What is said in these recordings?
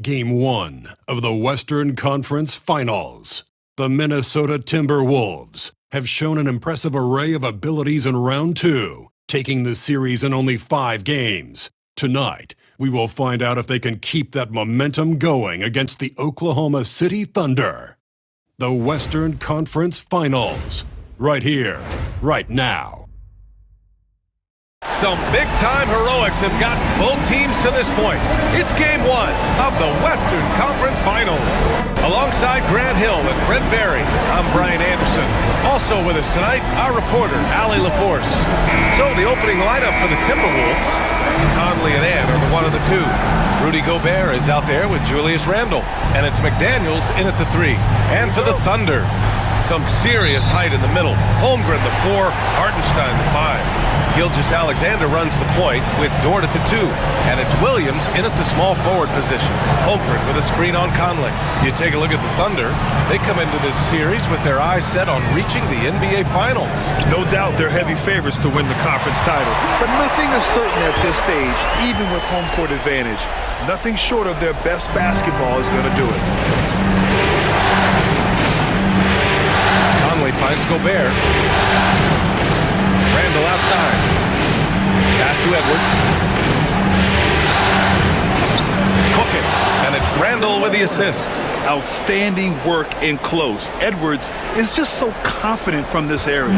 Game 1 of the Western Conference Finals. The Minnesota Timberwolves have shown an impressive array of abilities in round 2, taking the series in only 5 games. Tonight, we will find out if they can keep that momentum going against the Oklahoma City Thunder. The Western Conference Finals. Right here, right now. Some big-time heroics have gotten both teams to this point. It's Game 1 of the Western Conference Finals. Alongside Grant Hill and Brent Barry, I'm Brian Anderson. Also with us tonight, our reporter, Allie LaForce. So the opening lineup for the Timberwolves, Conley and Ann are the 1 of the 2. Rudy Gobert is out there with Julius Randle. And it's McDaniels in at the 3. And for the Thunder, some serious height in the middle. Holmgren the 4, Hartenstein the 5. Gilgeous-Alexander runs the point with Dort at the 2. And it's Williams in at the small forward position. Holmgren with a screen on Conley. You take a look at the Thunder. They come into this series with their eyes set on reaching the NBA Finals. No doubt they're heavy favorites to win the conference title. But nothing is certain at this stage, even with home court advantage. Nothing short of their best basketball is going to do it. Conley finds Gobert. Randle outside. Pass to Edwards. Cooking. And it's Randle with the assist. Outstanding work in close. Edwards is just so confident from this area.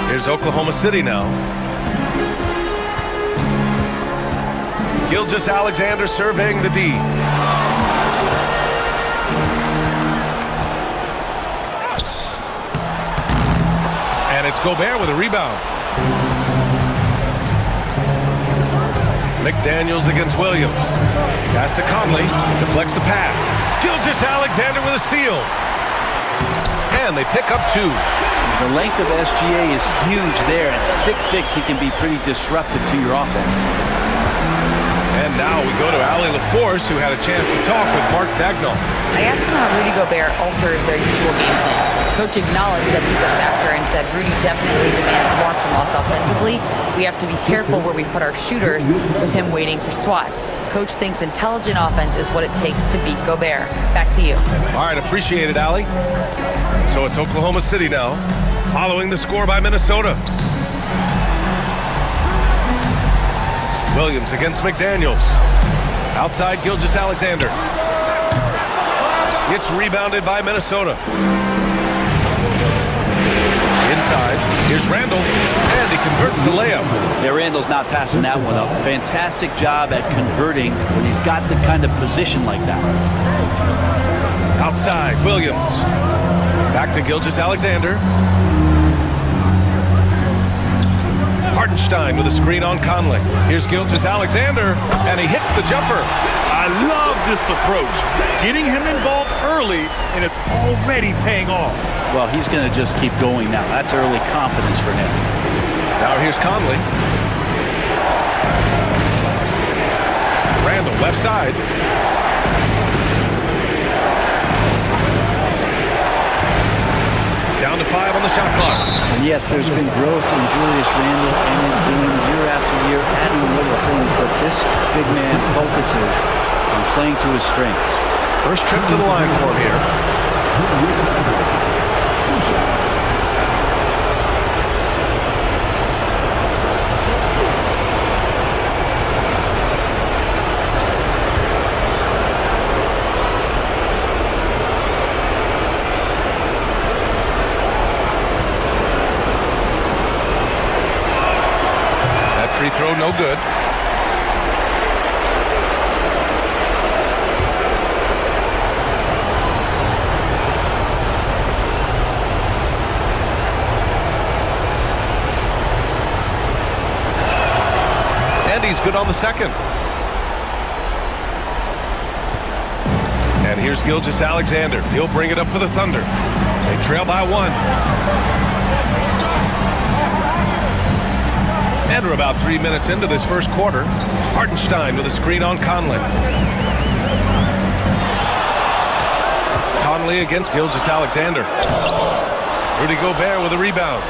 Here's Oklahoma City now. Gilgeous-Alexander surveying the D. And it's Gobert with a rebound. McDaniels against Williams. Pass to Conley. Deflects the pass. Gilgeous-Alexander with a steal. And they pick up 2. The length of SGA is huge there. At 6'6", he can be pretty disruptive to your offense. And now we go to Allie LaForce, who had a chance to talk with Mark Dagnall. I asked him how Rudy Gobert alters their usual game plan. Coach acknowledged that this is a factor and said Rudy definitely demands more from us offensively. We have to be careful where we put our shooters with him waiting for swats. Coach thinks intelligent offense is what it takes to beat Gobert. Back to you. All right, appreciate it, Allie. So it's Oklahoma City now, following the score by Minnesota. Williams against McDaniels. Outside Gilgeous-Alexander. It's rebounded by Minnesota. Inside, here's Randle, and he converts the layup. Yeah, Randle's not passing that one up. Fantastic job at converting when he's got the kind of position like that. Outside, Williams. Back to Gilgeous-Alexander. Hartenstein with a screen on Conley. Here's Gilgeous-Alexander, and he hits the jumper. I love this approach. Getting him involved early, and it's already paying off. Well, he's going to just keep going now. That's early confidence for him. Now here's Conley. Randle, left side. Down to 5 on the shot clock. And yes, there's been growth in Julius Randle and his game year after year, adding little things, but this big man focuses on playing to his strengths. First trip to the line for him here. Free throw, no good. And he's good on the second. And here's Gilgeous-Alexander. He'll bring it up for the Thunder. They trail by 1. And we're about 3 minutes into this first quarter. Hartenstein with a screen on Conley. Conley against Gilgeous-Alexander. Rudy Gobert with a rebound.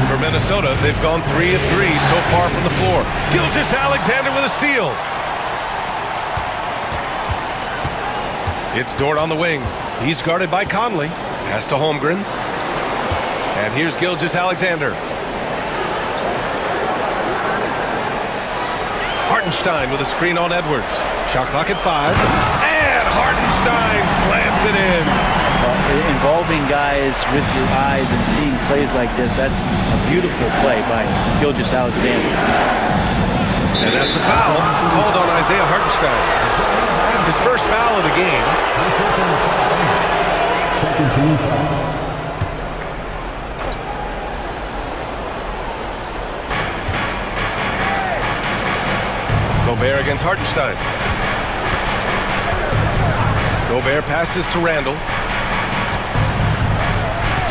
For Minnesota, they've gone 3 of 3 so far from the floor. Gilgeous-Alexander with a steal. It's Dort on the wing. He's guarded by Conley. Pass to Holmgren. And here's Gilgeous-Alexander. Hartenstein with a screen on Edwards. Shot clock at 5. And Hartenstein slams it in. Involving guys with your eyes and seeing plays like this, that's a beautiful play by Gilgeous-Alexander. And that's a foul called on Isaiah Hartenstein. That's his first foul of the game. Second team foul. Gobert against Hartenstein. Gobert passes to Randall.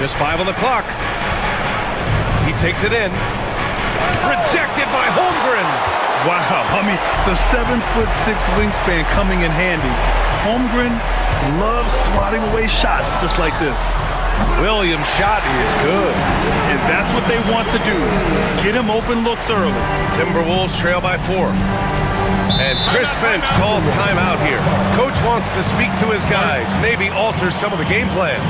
Just 5 on the clock. He takes it in. Rejected by Holmgren. Wow, I mean, the 7'6" wingspan coming in handy. Holmgren loves swatting away shots just like this. Williams' shot is good. And that's what they want to do. Get him open looks early. Timberwolves trail by 4. And Chris Finch calls timeout here. Coach wants to speak to his guys, maybe alter some of the game plan.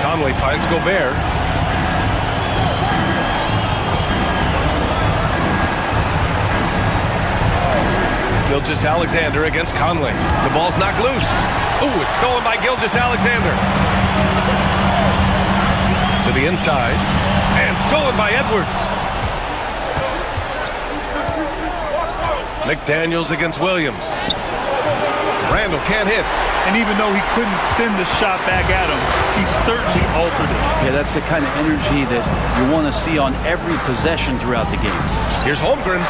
Conley finds Gobert. Gilgeous-Alexander against Conley. The ball's knocked loose. Ooh, it's stolen by Gilgeous-Alexander. To the inside. And stolen by Edwards. McDaniels against Williams. Randall can't hit. And even though he couldn't send the shot back at him, he certainly altered it. Yeah, that's the kind of energy that you want to see on every possession throughout the game. Here's Holmgren.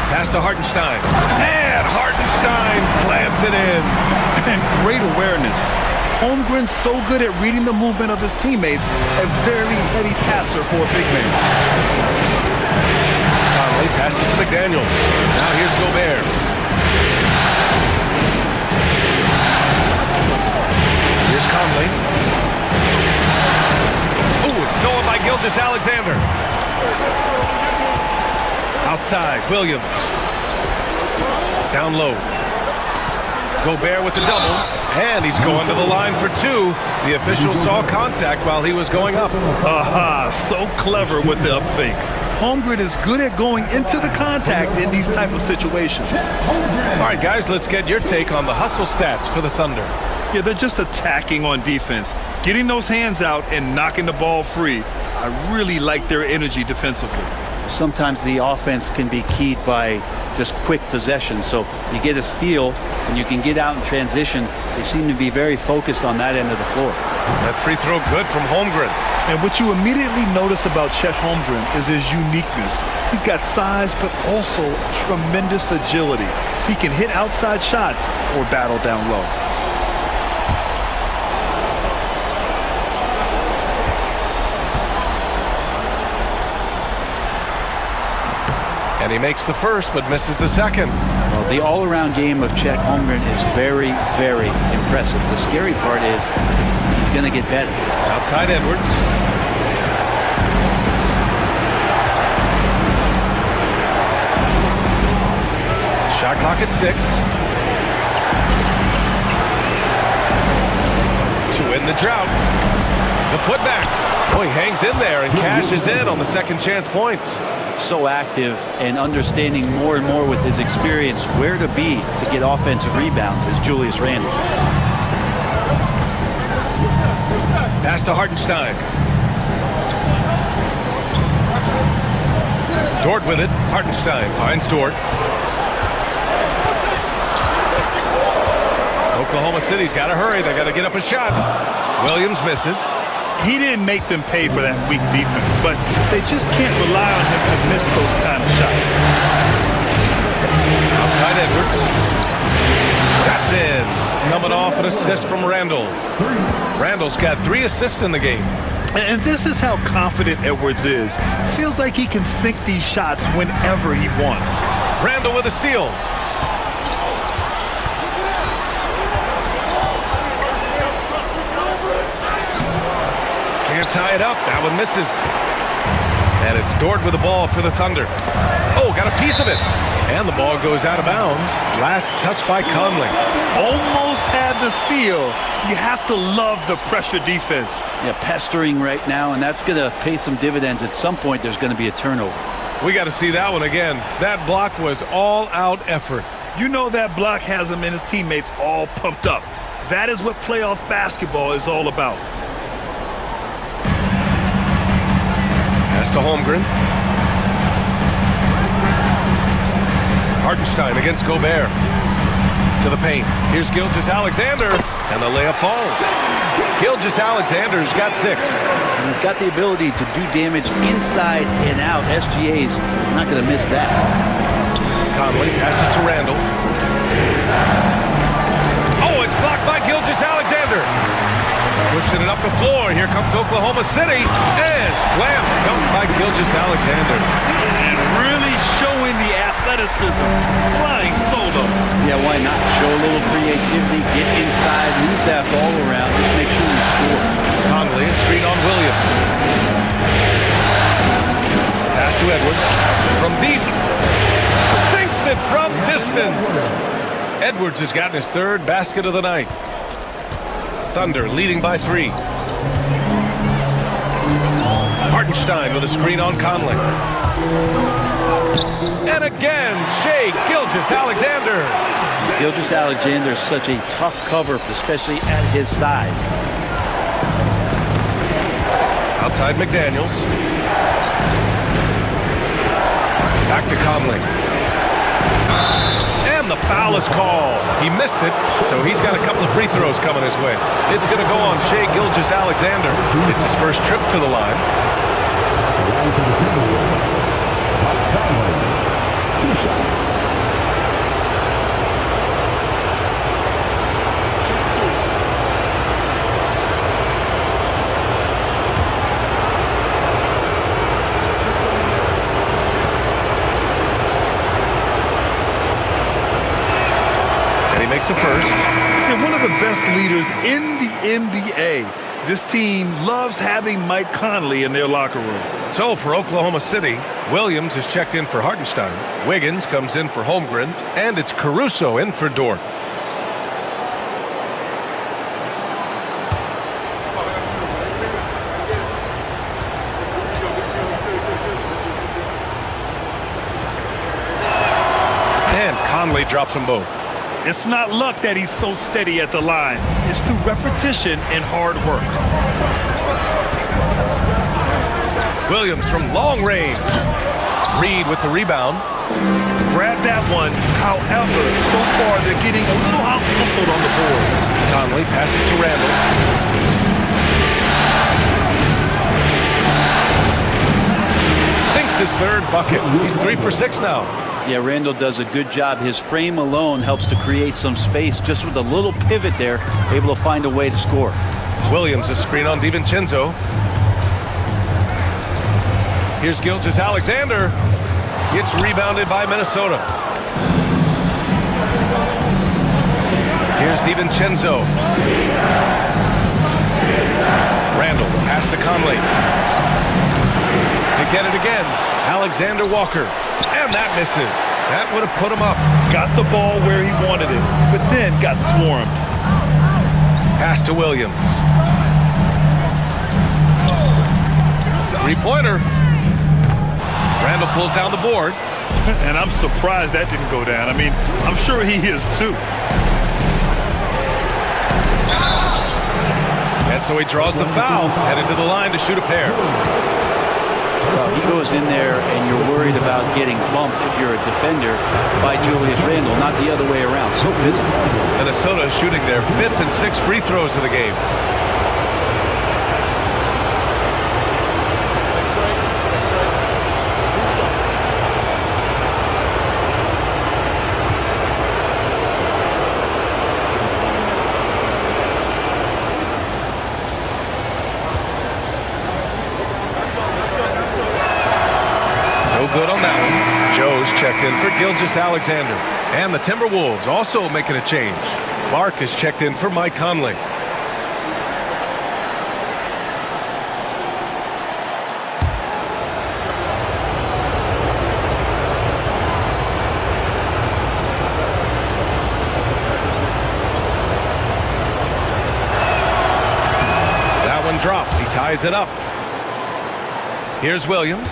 Pass to Hartenstein. And Hartenstein slams it in. And great awareness. Holmgren's so good at reading the movement of his teammates. A very heady passer for a big man. Conley passes to McDaniels. Now here's Gobert. Here's Conley. Ooh, it's stolen by Gilgeous-Alexander. Outside, Williams. Down low. Gobert with the double. And he's going to the line for 2. The official saw contact while he was going up. Aha, so clever with the up fake. Holmgren is good at going into the contact in these type of situations. All right, guys, let's get your take on the hustle stats for the Thunder. Yeah, they're just attacking on defense, getting those hands out and knocking the ball free. I really like their energy defensively. Sometimes the offense can be keyed by just quick possession. So you get a steal and you can get out in transition. They seem to be very focused on that end of the floor. That free throw good from Holmgren. And what you immediately notice about Chet Holmgren is his uniqueness. He's got size, but also tremendous agility. He can hit outside shots or battle down low. And he makes the first, but misses the second. Well, the all-around game of Chet Holmgren is very, very impressive. The scary part is he's going to get better. Outside Edwards. Shot clock at 6. To win the drought. The putback. Oh, he hangs in there and cashes in on the second chance points. So active and understanding more and more with his experience where to be to get offensive rebounds is Julius Randle. Pass to Hartenstein. Dort with it. Hartenstein finds Dort. Oklahoma City's got to hurry. They got to get up a shot. Williams misses. He didn't make them pay for that weak defense, but they just can't rely on him to miss those kind of shots. Outside Edwards. That's in. Coming off an assist from Randall. Randall's got 3 assists in the game. And this is how confident Edwards is. Feels like he can sink these shots whenever he wants. Randall with a steal. Can't tie it up. That one misses. And it's Dort with the ball for the Thunder. Oh, got a piece of it. And the ball goes out of bounds. Last touch by Conley. Almost had the steal. You have to love the pressure defense. Yeah, pestering right now, and that's going to pay some dividends. At some point, there's going to be a turnover. We got to see that one again. That block was all-out effort. You know that block has him and his teammates all pumped up. That is what playoff basketball is all about. Pass to Holmgren. Hartenstein against Gobert. To the paint. Here's Gilgeous-Alexander, and the layup falls. Gilgeous-Alexander's got 6. And he's got the ability to do damage inside and out. SGA's not going to miss that. Conley passes to Randall. Oh, it's blocked by Gilgeous-Alexander. Pushing it up the floor. Here comes Oklahoma City. And slam dunk by Gilgeous-Alexander. And really showing the athleticism. Flying solo. Yeah, why not? Show a little creativity, get inside, move that ball around, just make sure you score. Conley, a screen on Williams. Pass to Edwards. From deep. Sinks it from distance. Edwards has gotten his 3rd basket of the night. Thunder leading by 3. Hartenstein with a screen on Conley. And again, Shai Gilgeous-Alexander. Gilgeous-Alexander is such a tough cover, especially at his size. Outside McDaniels. Back to Conley. And the foul is called. He missed it, so he's got a couple of free throws coming his way. It's going to go on Shai Gilgeous-Alexander. It's his first trip to the line. Line for the Timberwolves. Conley. 2 shots. Makes a first. And one of the best leaders in the NBA. This team loves having Mike Conley in their locker room. So for Oklahoma City, Williams has checked in for Hartenstein. Wiggins comes in for Holmgren. And it's Caruso in for Dort. And Conley drops them both. It's not luck that he's so steady at the line. It's through repetition and hard work. Williams from long range. Reed with the rebound. Grab that one. However, so far they're getting a little out-hustled on the boards. Conley passes to Randall. Sinks his 3rd bucket. He's 3 for 6 now. Yeah, Randall does a good job. His frame alone helps to create some space. Just with a little pivot there, able to find a way to score. Williams, a screen on DiVincenzo. Here's Gilgeous-Alexander. It's rebounded by Minnesota. Here's DiVincenzo. Randall, pass to Conley. They get it again. Alexander Walker. And that misses. That would have put him up. Got the ball where he wanted it, but then got swarmed. Pass to Williams. 3-pointer. Randall pulls down the board. And I'm surprised that didn't go down. I mean, I'm sure he is too. And so he draws the foul, headed to the line to shoot a pair. Well, he goes in there and you're worried about getting bumped if you're a defender by Julius Randle, not the other way around. So physical. Minnesota is shooting their 5th and 6th free throws of the game. checked in for Gilgeous Alexander. And the Timberwolves also making a change. Clark is checked in for Mike Conley. That one drops. He ties it up. Here's Williams.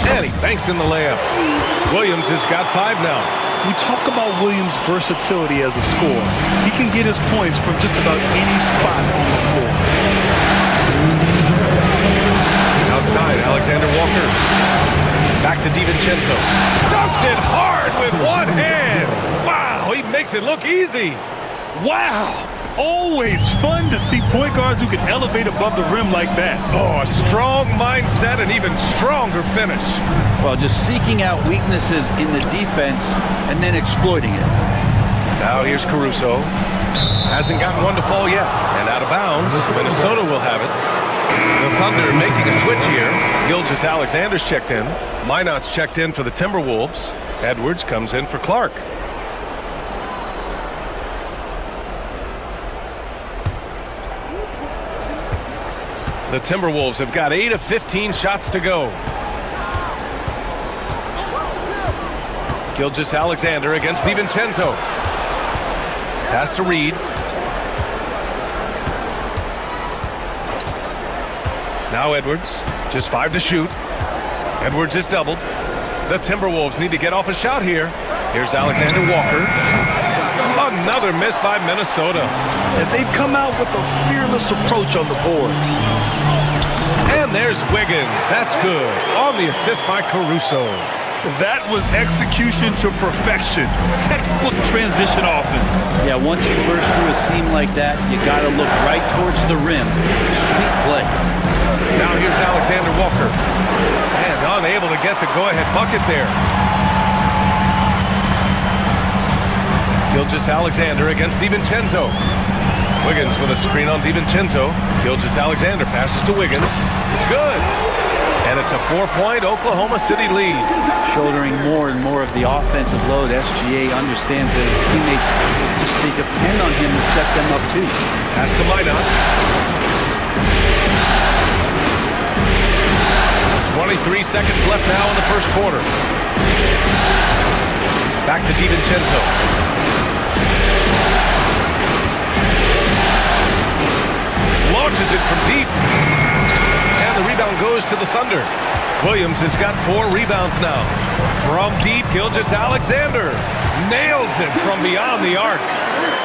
And he banks in the layup. Williams has got 5 now. We talk about Williams' versatility as a scorer. He can get his points from just about any spot on the floor. Outside, Alexander Walker. Back to DiVincenzo. Dunks it hard with one hand. Wow, he makes it look easy. Wow! Always fun to see point guards who can elevate above the rim like that. Oh, a strong mindset and even stronger finish. Well, just seeking out weaknesses in the defense and then exploiting it. Now here's Caruso. Hasn't gotten one to fall yet. And out of bounds, Minnesota will have it. The Thunder making a switch here. Gilgeous Alexander's checked in. Minot's checked in for the Timberwolves. Edwards comes in for Clark. The Timberwolves have got 8 of 15 shots to go. Gilgeous Alexander against DiVincenzo. Pass to Reed. Now Edwards, just 5 to shoot. Edwards is doubled. The Timberwolves need to get off a shot here. Here's Alexander Walker. Another miss by Minnesota. And they've come out with a fearless approach on the boards. And there's Wiggins. That's good. On the assist by Caruso. That was execution to perfection. Textbook transition offense. Yeah, once you burst through a seam like that, you got to look right towards the rim. Sweet play. Now here's Alexander Walker. And unable to get the go-ahead bucket there. Gilgeous Alexander against DiVincenzo. Wiggins with a screen on DiVincenzo. Gilgeous Alexander passes to Wiggins. It's good. And it's a 4-point Oklahoma City lead. Shouldering more and more of the offensive load, SGA understands that his teammates just they depend on him to set them up too. Pass to Minot. 23 seconds left now in the first quarter. Back to DiVincenzo. Launches it from deep. And the rebound goes to the Thunder. Williams has got 4 rebounds now. From deep, Gilgeous Alexander nails it from beyond the arc.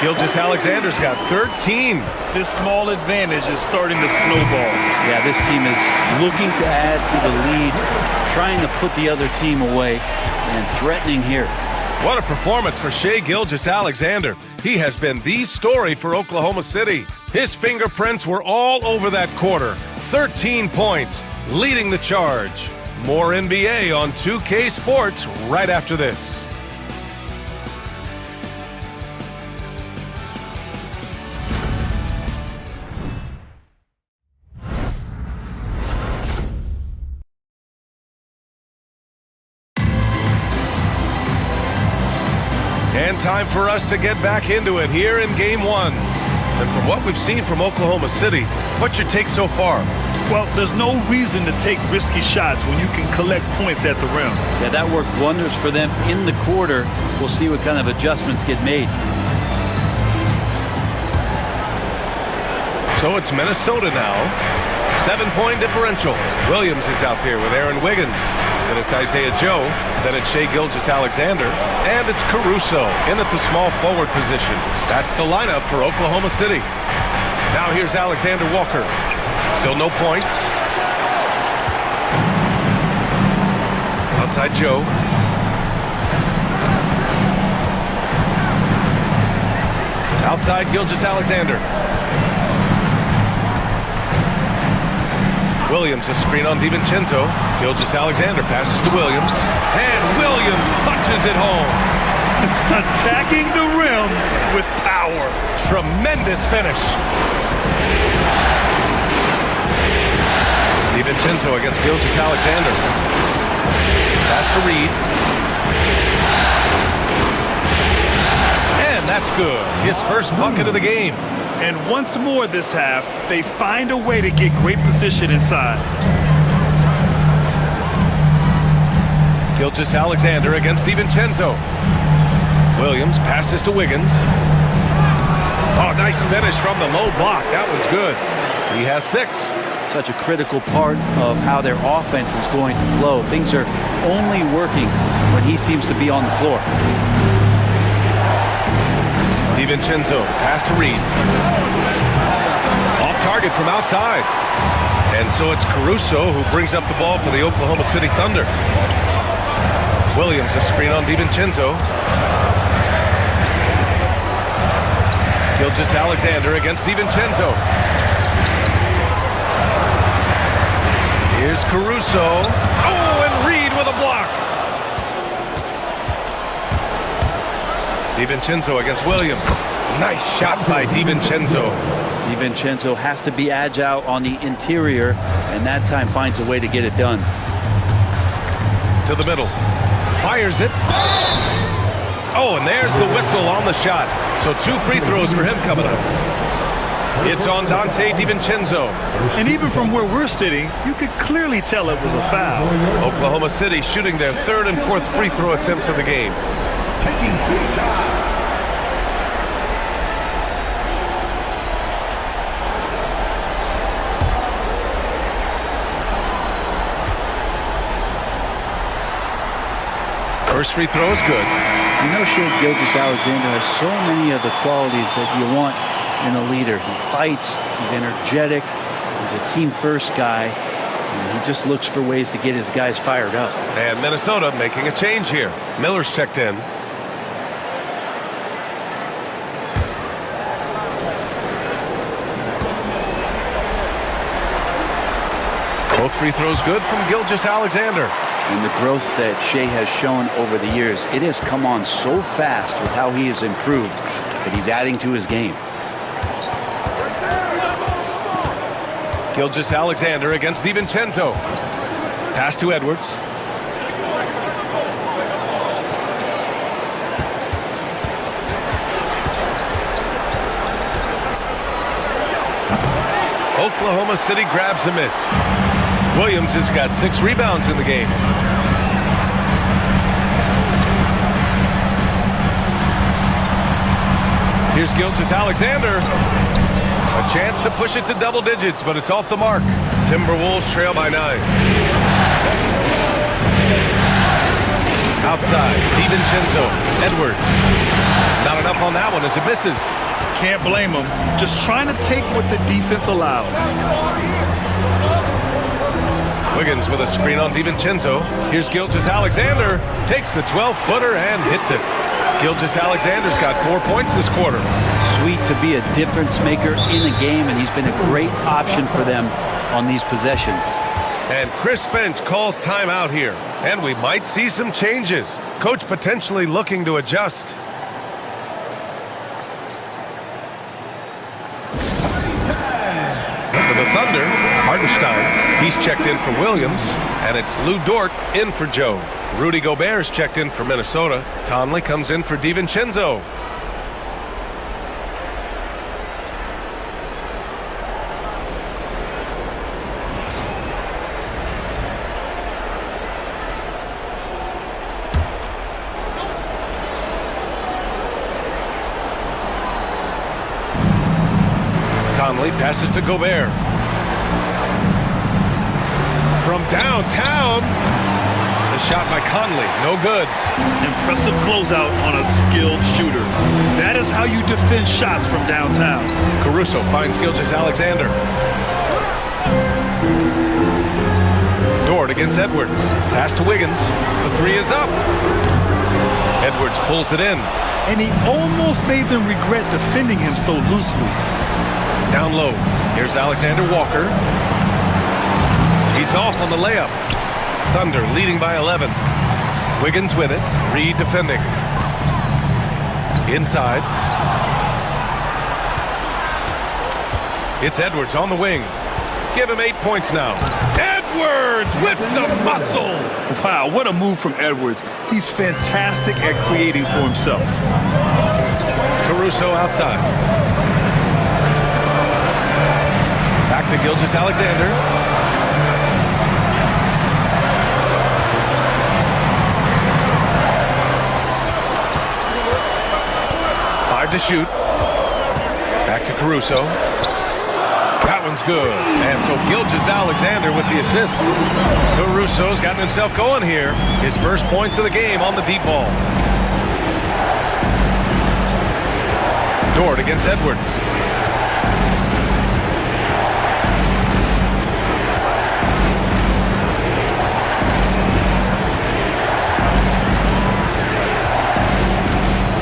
Gilgeous Alexander's got 13. This small advantage is starting to snowball. Yeah, this team is looking to add to the lead, trying to put the other team away, and threatening here. What a performance for Shai Gilgeous-Alexander. He has been the story for Oklahoma City. His fingerprints were all over that quarter. 13 points, leading the charge. More NBA on 2K Sports right after this. And time for us to get back into it here in Game 1. And from what we've seen from Oklahoma City, what's your take so far? Well, there's no reason to take risky shots when you can collect points at the rim. Yeah, that worked wonders for them in the quarter. We'll see what kind of adjustments get made. So it's Minnesota now. 7-point differential. Williams is out there with Aaron Wiggins. Then it's Isaiah Joe. Then it's Shai Gilgeous-Alexander. And it's Caruso in at the small forward position. That's the lineup for Oklahoma City. Now here's Alexander Walker. Still no points. Outside Joe. Outside Gilgeous-Alexander. Williams, a screen on DiVincenzo. Gilgeous-Alexander passes to Williams. And Williams punches it home. Attacking the rim with power. Tremendous finish. DiVincenzo against Gilgeous-Alexander. Pass to Reed. And that's good. His first bucket of the game. And once more this half, they find a way to get great position inside. Gilgeous-Alexander against DiVincenzo. Williams passes to Wiggins. Oh, nice finish from the low block. That was good. He has 6. Such a critical part of how their offense is going to flow. Things are only working when he seems to be on the floor. DiVincenzo, pass to Reed. Off target from outside. And so it's Caruso who brings up the ball for the Oklahoma City Thunder. Williams, a screen on DiVincenzo. Gilgeous-Alexander against DiVincenzo. Here's Caruso. Oh, and Reed with a block. DiVincenzo against Williams. Nice shot by DiVincenzo. DiVincenzo has to be agile on the interior, and that time finds a way to get it done. To the middle. Fires it. Oh, and there's the whistle on the shot. So 2 free throws for him coming up. It's on Dante DiVincenzo. And even from where we're sitting, you could clearly tell it was a foul. Oklahoma City shooting their 3rd and 4th free throw attempts of the game. Taking 2 shots. First free throw is good. You know, Shea Gilgeous-Alexander has so many of the qualities that you want in a leader. He fights, he's energetic, he's a team-first guy, and he just looks for ways to get his guys fired up. And Minnesota making a change here. Miller's checked in. Both free throws good from Gilgeous-Alexander. And the growth that Shea has shown over the years, it has come on so fast with how he has improved that he's adding to his game. Gilgeous-Alexander against DiVincenzo. Pass to Edwards. Oklahoma City grabs a miss. Williams has got 6 rebounds in the game. Here's Gilgeous-Alexander. A chance to push it to double digits, but it's off the mark. Timberwolves trail by 9. Outside, DiVincenzo, Edwards. Not enough on that one as it misses. Can't blame him. Just trying to take what the defense allows. Wiggins with a screen on DiVincenzo. Here's Gilgeous-Alexander. Takes the 12-footer and hits it. Gilgeous-Alexander's got 4 points this quarter. Sweet to be a difference maker in a game, and he's been a great option for them on these possessions. And Chris Finch calls timeout here. And we might see some changes. Coach potentially looking to adjust. For the Thunder, Hartenstein. He's checked in for Williams. And it's Lou Dort in for Joe. Rudy Gobert's checked in for Minnesota. Conley comes in for DiVincenzo. Conley passes to Gobert. From downtown. The shot by Conley, no good. Impressive closeout on a skilled shooter. That is how you defend shots from downtown. Caruso finds Gilgeous-Alexander. Dort against Edwards. Pass to Wiggins. The 3 is up. Edwards pulls it in. And he almost made them regret defending him so loosely. Down low. Here's Alexander Walker. He's off on the layup. Thunder leading by 11. Wiggins with it. Reed defending. Inside. It's Edwards on the wing. Give him 8 points now. Edwards with some muscle. Wow, what a move from Edwards. He's fantastic at creating for himself. Caruso outside. Back to Gilgeous-Alexander. To shoot. Back to Caruso. That one's good. And so Gilgeous-Alexander with the assist. Caruso's gotten himself going here. His first points of the game on the deep ball. Dort against Edwards.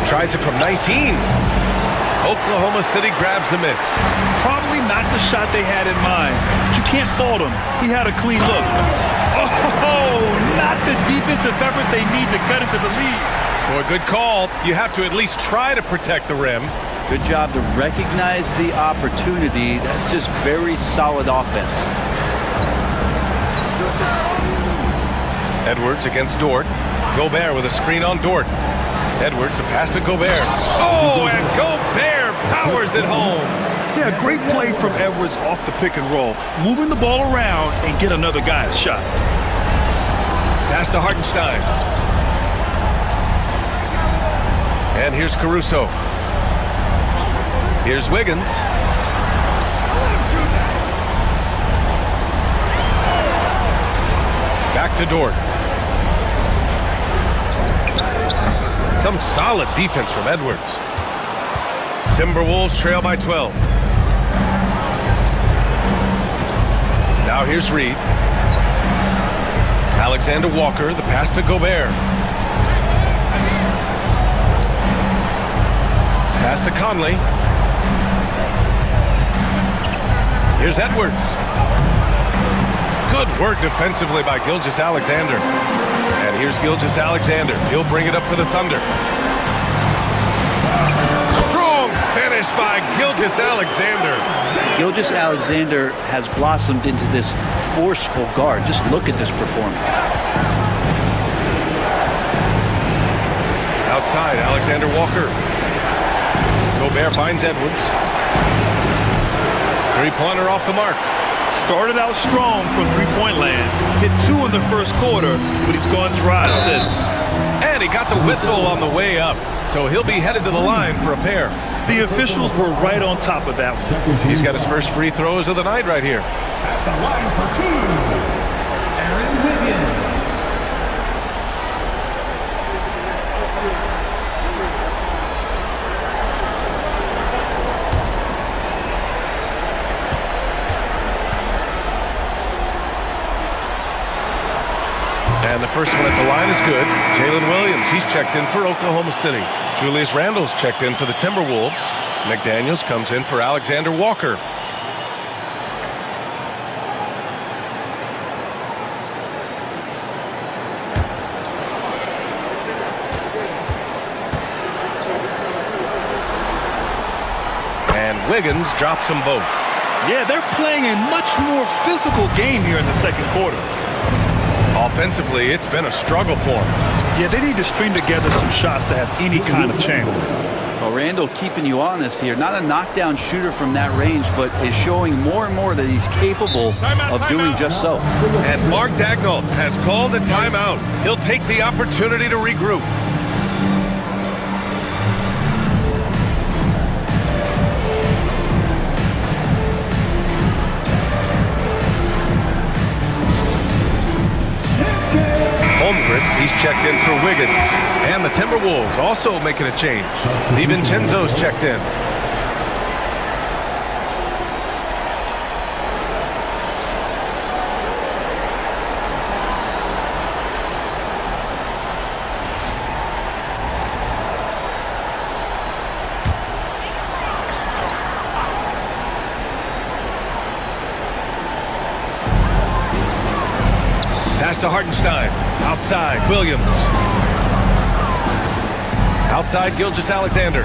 Tries it from 19. Oklahoma City grabs the miss. Probably not the shot they had in mind, but you can't fault him. He had a clean look. Oh, not the defensive effort they need to cut into the lead. Boy, good call. You have to at least try to protect the rim. Good job to recognize the opportunity. That's just very solid offense. Edwards against Dort. Gobert with a screen on Dort. Edwards, the pass to Gobert. Oh, and Gobert powers it home. Yeah, great play from Edwards off the pick and roll. Moving the ball around and get another guy a shot. Pass to Hartenstein. And here's Caruso. Here's Wiggins. Back to Dort. Some solid defense from Edwards. Timberwolves trail by 12. Now here's Reed. Alexander Walker, the pass to Gobert. Pass to Conley. Here's Edwards. Good work defensively by Gilgeous-Alexander. And here's Gilgeous-Alexander. He'll bring it up for the Thunder. Strong finish by Gilgeous-Alexander. Gilgeous-Alexander has blossomed into this forceful guard. Just look at this performance. Outside, Alexander Walker. Gobert finds Edwards. Three-pointer off the mark. Started out strong from three-point land. Hit 2 in the first quarter, but he's gone dry since. And he got the whistle on the way up, so he'll be headed to the line for a pair. The officials were right on top of that one. He's got his first free throws of the night right here. At the line for 2, Aaron Wiggins. And the first one at the line is good. Jalen Williams, he's checked in for Oklahoma City. Julius Randle's checked in for the Timberwolves. McDaniels comes in for Alexander Walker. And Wiggins drops them both. Yeah, they're playing a much more physical game here in the second quarter. Offensively, it's been a struggle for them. Yeah, they need to string together some shots to have any kind of chance. Well, Randle keeping you honest here. Not a knockdown shooter from that range, but is showing more and more that he's capable of doing just so. And Mark Daigneault has called a timeout. He'll take the opportunity to regroup. He's checked in for Wiggins. And the Timberwolves also making a change. DiVincenzo's checked in. Pass to Hartenstein. Outside, Williams. Outside Gilgeous-Alexander.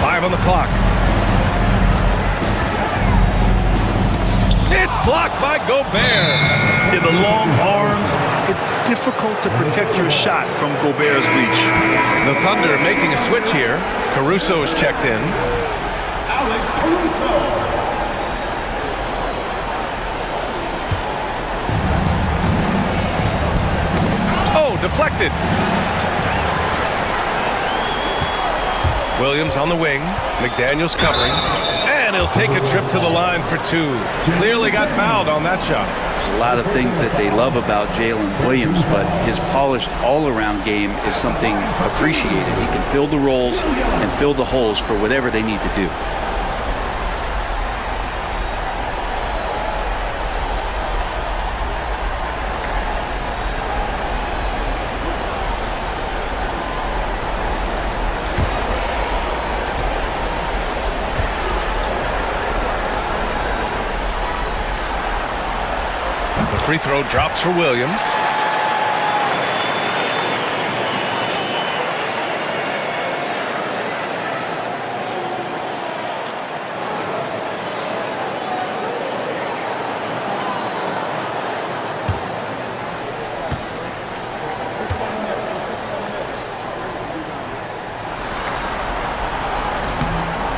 Five on the clock. It's blocked by Gobert. In the long arms, it's difficult to protect your shot from Gobert's reach. The Thunder making a switch here. Caruso is checked in. Alex Caruso. Oh, deflected. Williams on the wing. McDaniels covering. And he'll take a trip to the line for two. Clearly got fouled on that shot. There's a lot of things that they love about Jalen Williams, but his polished all-around game is something appreciated. He can fill the roles and fill the holes for whatever they need to do. Free throw drops for Williams.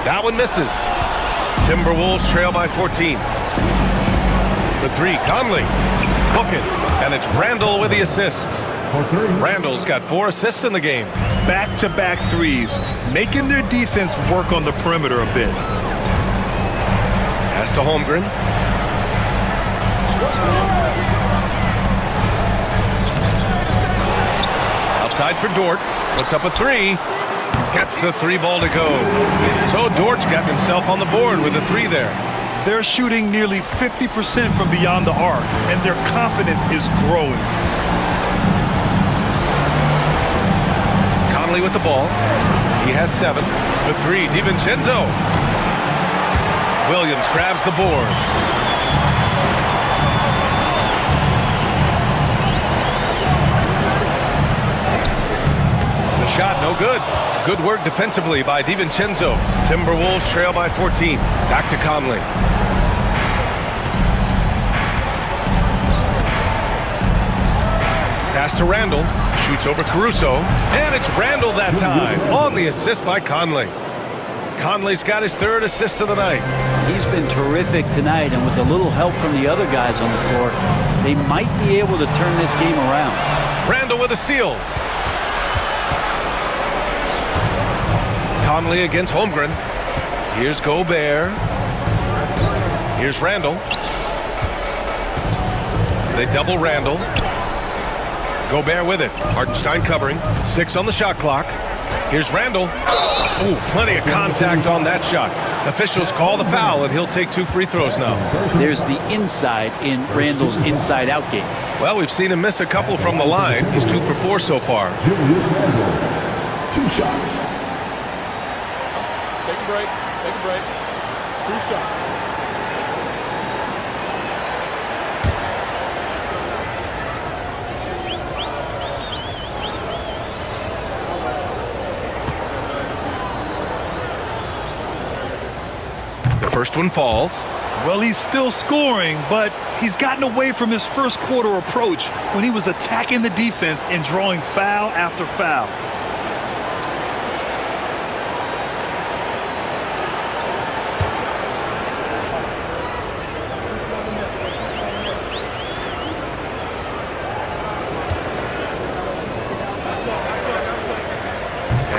That one misses. Timberwolves trail by 14. For three, Conley. Book it. And it's Randall with the assist. Randall's got 4 assists in the game. Back-to-back threes, making their defense work on the perimeter a bit. Pass to Holmgren. Outside for Dort. Puts up a three. Gets the 3 ball to go. So Dort's got himself on the board with a 3 there. They're shooting nearly 50% from beyond the arc, and their confidence is growing. Conley with the ball. He has 7. For 3, DiVincenzo. Williams grabs the board. The shot, no good. Good work defensively by DiVincenzo. Timberwolves trail by 14. Back to Conley. Pass to Randall. Shoots over Caruso. And it's Randall that time on the assist by Conley. Conley's got his 3rd assist of the night. He's been terrific tonight, and with a little help from the other guys on the floor, they might be able to turn this game around. Randall with a steal. Conley against Holmgren. Here's Gobert. Here's Randall. They double Randall. Gobert with it. Hartenstein covering. 6 on the shot clock. Here's Randall. Ooh, plenty of contact on that shot. Officials call the foul, and he'll take 2 free throws now. There's the inside in Randall's inside-out game. Well, we've seen him miss a couple from the line. He's 2 for 4 so far. 2 shots. Take a break. Take a break. 2 shots. The first one falls. Well, he's still scoring, but he's gotten away from his first quarter approach when he was attacking the defense and drawing foul after foul.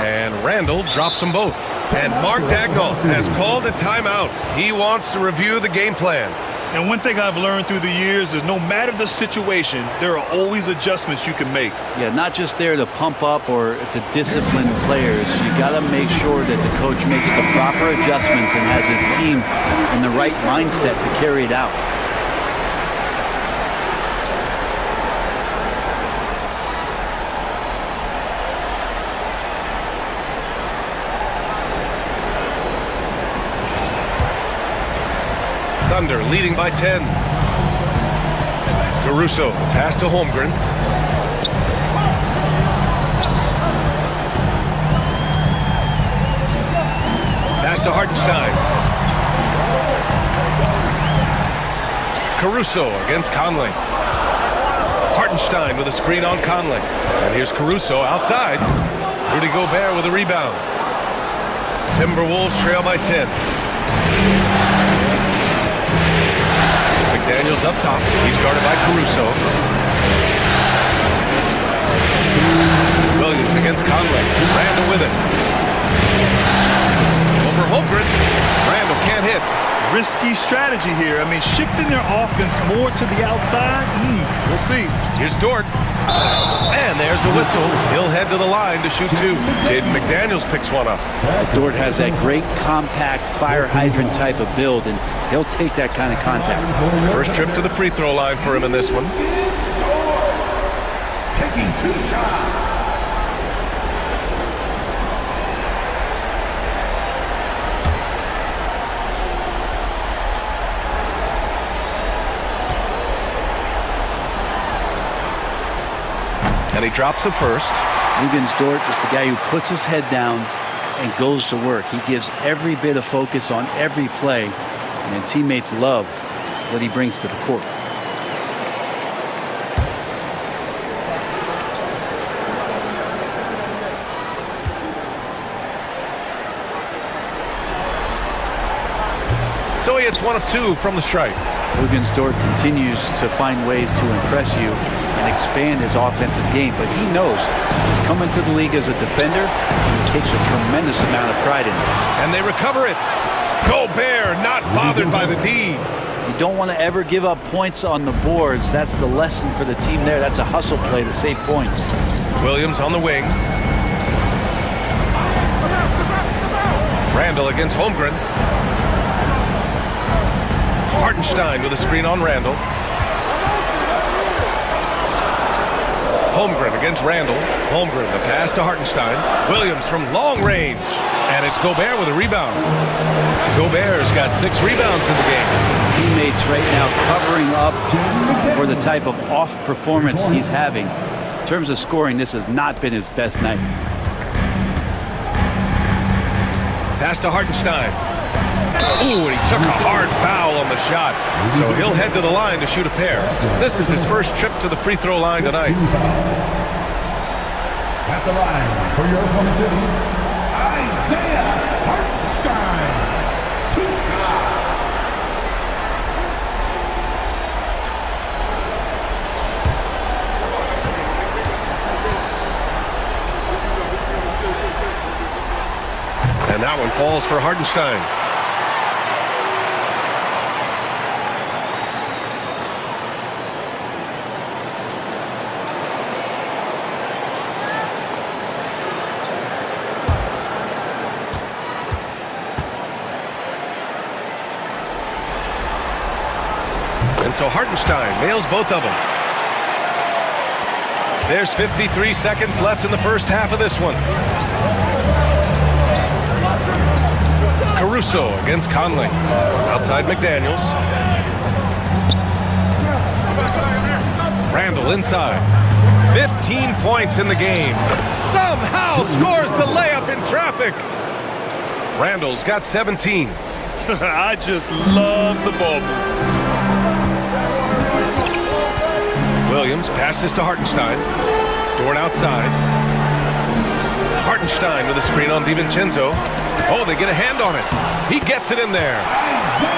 And Randall drops them both. And Mark Daigneault has called a timeout. He wants to review the game plan. And one thing I've learned through the years is no matter the situation, there are always adjustments you can make. Yeah, not just there to pump up or to discipline players. You got to make sure that the coach makes the proper adjustments and has his team in the right mindset to carry it out. Thunder leading by 10. Caruso, pass to Holmgren. Pass to Hartenstein. Caruso against Conley. Hartenstein with a screen on Conley. And here's Caruso outside. Rudy Gobert with a rebound. Timberwolves trail by 10. McDaniels up top. He's guarded by Caruso. Williams against Conley. Randall with it. Over Holmgren. Randall can't hit. Risky strategy here. I mean, shifting their offense more to the outside. We'll see. Here's Dort. And there's a whistle. He'll head to the line to shoot two. Jaden McDaniels picks one up. Dort has that great compact fire hydrant type of build, and he'll take that kind of contact. First trip to the free throw line for him in this one. Taking 2 shots. And he drops the first. Luguentz Dort is the guy who puts his head down and goes to work. He gives every bit of focus on every play, and teammates love what he brings to the court. So he hits 1 of 2 from the stripe. Luguentz Dort continues to find ways to impress you and expand his offensive game, but he knows he's coming to the league as a defender, and he takes a tremendous amount of pride in it. And they recover it. Gobert not bothered by the D. You don't want to ever give up points on the boards. That's the lesson for the team there. That's a hustle play to save points. Williams on the wing. Randall against Holmgren. Hartenstein with a screen on Randall. Holmgren against Randall. Holmgren, the pass to Hartenstein. Williams from long range. And it's Gobert with a rebound. Gobert's got 6 rebounds in the game. Teammates right now covering up for the type of off performance he's having. In terms of scoring, this has not been his best night. Pass to Hartenstein. Ooh, and he took a hard foul on the shot. So he'll head to the line to shoot a pair. This is his first trip to the free throw line tonight. At the line for your opponent's Isaiah Hartenstein. 2 shots. And that one falls for Hartenstein. So Hartenstein nails both of them. There's 53 seconds left in the first half of this one. Caruso against Conley. Outside McDaniels. Randall inside. 15 points in the game. Somehow scores the layup in traffic. Randall's got 17. I just love the ball move. Williams passes to Hartenstein. Dort outside. Hartenstein with a screen on DiVincenzo. Oh, they get a hand on it. He gets it in there.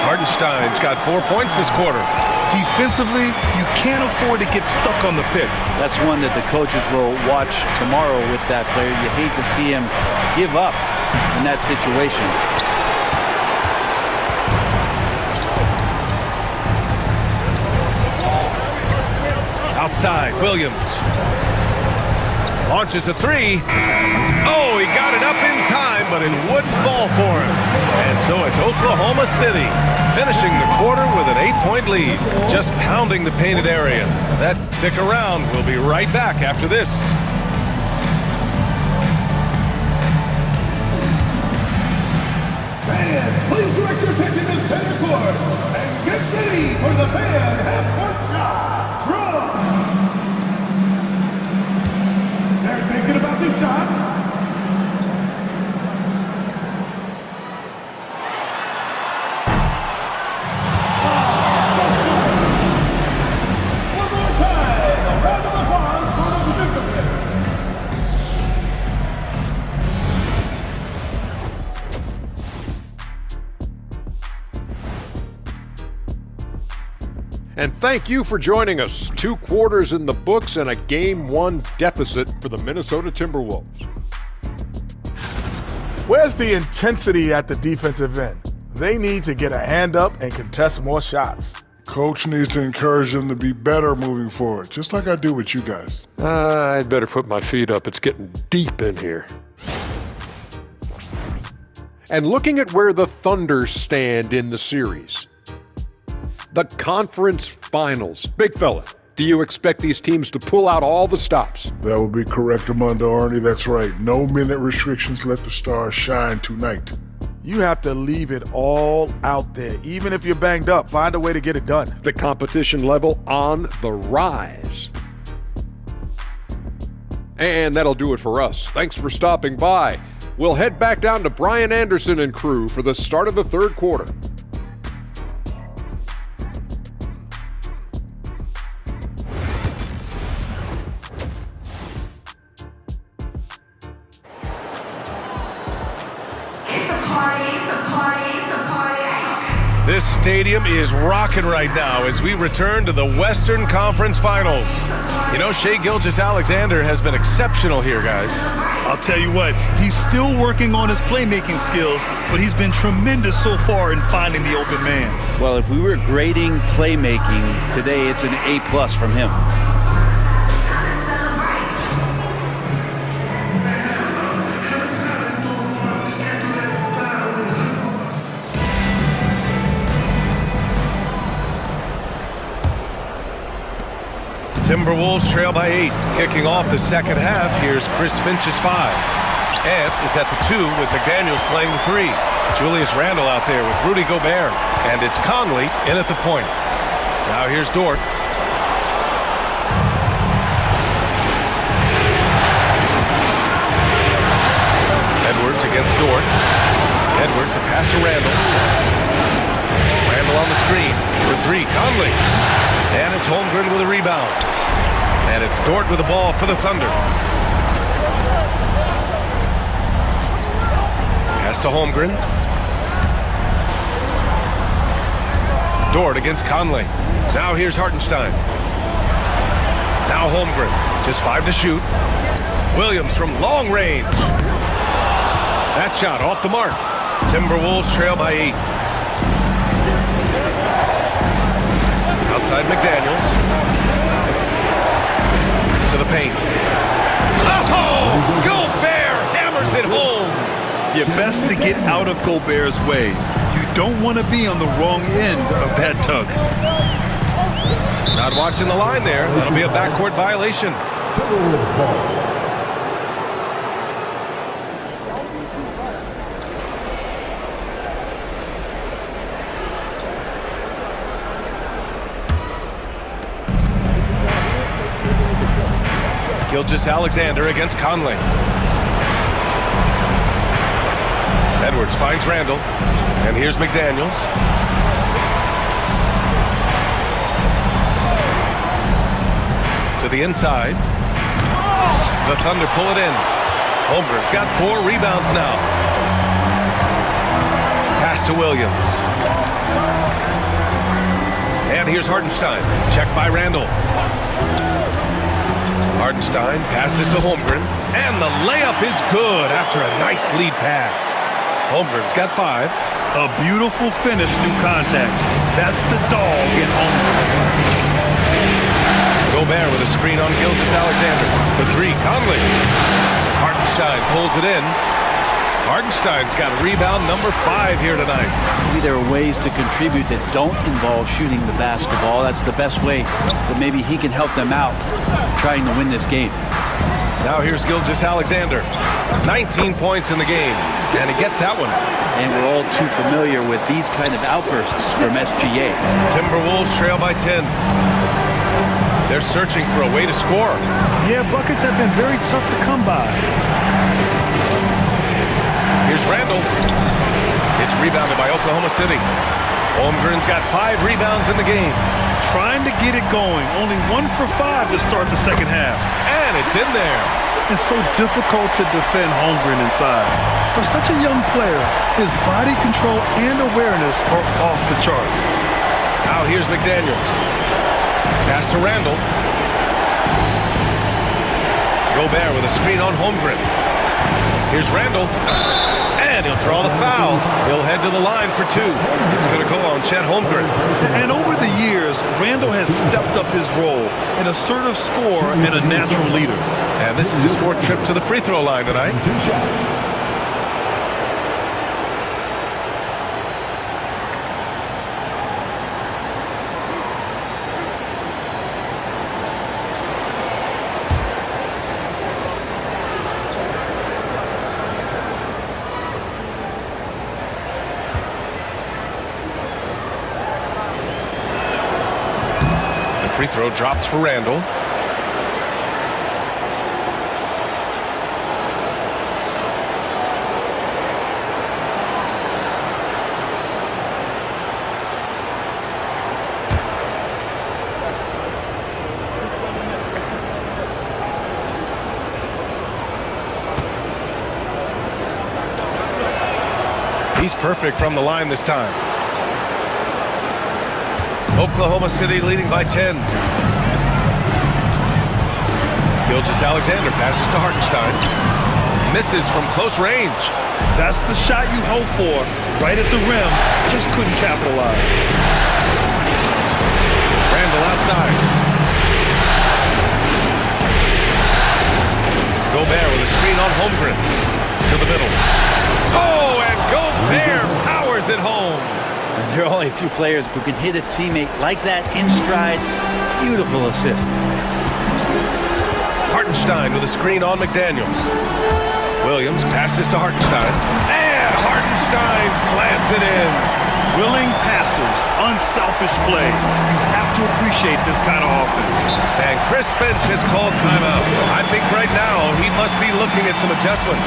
Hartenstein's got 4 points this quarter. Defensively, you can't afford to get stuck on the pick. That's one that the coaches will watch tomorrow with that player. You hate to see him give up in that situation. Outside, Williams launches a 3. Oh, he got it up in time, but it wouldn't fall for him. And so it's Oklahoma City finishing the quarter with an 8-point lead, just pounding the painted area. Stick around. We'll be right back after this. Fans, please direct your attention to center court and get ready for the fan half-court shot. Draw the shot. One more time. A round of applause for the Memphis. And thank you for joining us. 2 quarters in the books and a Game 1 deficit for the Minnesota Timberwolves. Where's the intensity at the defensive end? They need to get a hand up and contest more shots. Coach needs to encourage them to be better moving forward, just like I do with you guys. I'd better put my feet up. It's getting deep in here. And looking at where the Thunder stand in the series. The conference finals. Big fella, do you expect these teams to pull out all the stops? That would be correct, Armando Arnie. That's right. No minute restrictions. Let the stars shine tonight. You have to leave it all out there. Even if you're banged up, find a way to get it done. The competition level on the rise. And that'll do it for us. Thanks for stopping by. We'll head back down to Brian Anderson and crew for the start of the 3rd quarter. This stadium is rocking right now as we return to the Western Conference Finals. You know, Shai Gilgeous-Alexander has been exceptional here, guys. I'll tell you what, he's still working on his playmaking skills, but he's been tremendous so far in finding the open man. Well, if we were grading playmaking today, it's an A+ from him. Timberwolves trail by 8. Kicking off the second half, here's Chris Finch's 5. Ant is at the 2 with McDaniels playing the 3. Julius Randle out there with Rudy Gobert. And it's Conley in at the point. Now here's Dort. Edwards against Dort. Edwards, a pass to Randle. Randle on the screen for 3. Conley. And it's Holmgren with a rebound. And it's Dort with the ball for the Thunder. Pass to Holmgren. Dort against Conley. Now here's Hartenstein. Now Holmgren. Just 5 to shoot. Williams from long range. That shot off the mark. Timberwolves trail by 8. Outside McDaniels. To the paint. Oh! Gobert hammers it home! You're best to get out of Gobert's way. You don't want to be on the wrong end of that tug. Not watching the line there. That'll be a backcourt violation. Gilgeous-Alexander against Conley. Edwards finds Randle. And here's McDaniels. To the inside. The Thunder pull it in. Holmgren's got 4 rebounds now. Pass to Williams. And here's Hartenstein. Checked by Randle. Hartenstein passes to Holmgren, and the layup is good after a nice lead pass. Holmgren's got 5. A beautiful finish through contact. That's the dog in Holmgren. Gobert with a screen on Gilgeous-Alexander. The 3, Conley. Hartenstein pulls it in. Hartenstein's got rebound number 5 here tonight. Maybe there are ways to contribute that don't involve shooting the basketball. That's the best way that maybe he can help them out trying to win this game. Now here's Gilgeous-Alexander. 19 points in the game, and he gets that one. And we're all too familiar with these kind of outbursts from SGA. Timberwolves trail by 10. They're searching for a way to score. Yeah, buckets have been very tough to come by. Here's Randall. It's rebounded by Oklahoma City. Holmgren's got 5 rebounds in the game. Trying to get it going. Only 1 for 5 to start the second half. And it's in there. It's so difficult to defend Holmgren inside. For such a young player, his body control and awareness are off the charts. Now here's McDaniels. Pass to Randall. Gobert with a screen on Holmgren. Here's Randall. And he'll draw the foul. He'll head to the line for 2. It's going to go on Chet Holmgren. And over the years, Randall has stepped up his role, an assertive scorer and a natural leader. And this is his 4th trip to the free throw line tonight. 2 shots. Free throw dropped for Randall. He's perfect from the line this time. Oklahoma City leading by 10. Gilgeous-Alexander passes to Hartenstein. Misses from close range. That's the shot you hope for. Right at the rim. Just couldn't capitalize. Randall outside. Gobert with a screen on Holmgren. To the middle. Oh, and Gobert powers it home. There are only a few players who can hit a teammate like that in stride. Beautiful assist. Hartenstein with a screen on McDaniels. Williams passes to Hartenstein. And Hartenstein slams it in. Willing passes, unselfish play. You have to appreciate this kind of offense. And Chris Finch has called timeout. I think right now he must be looking at some adjustments.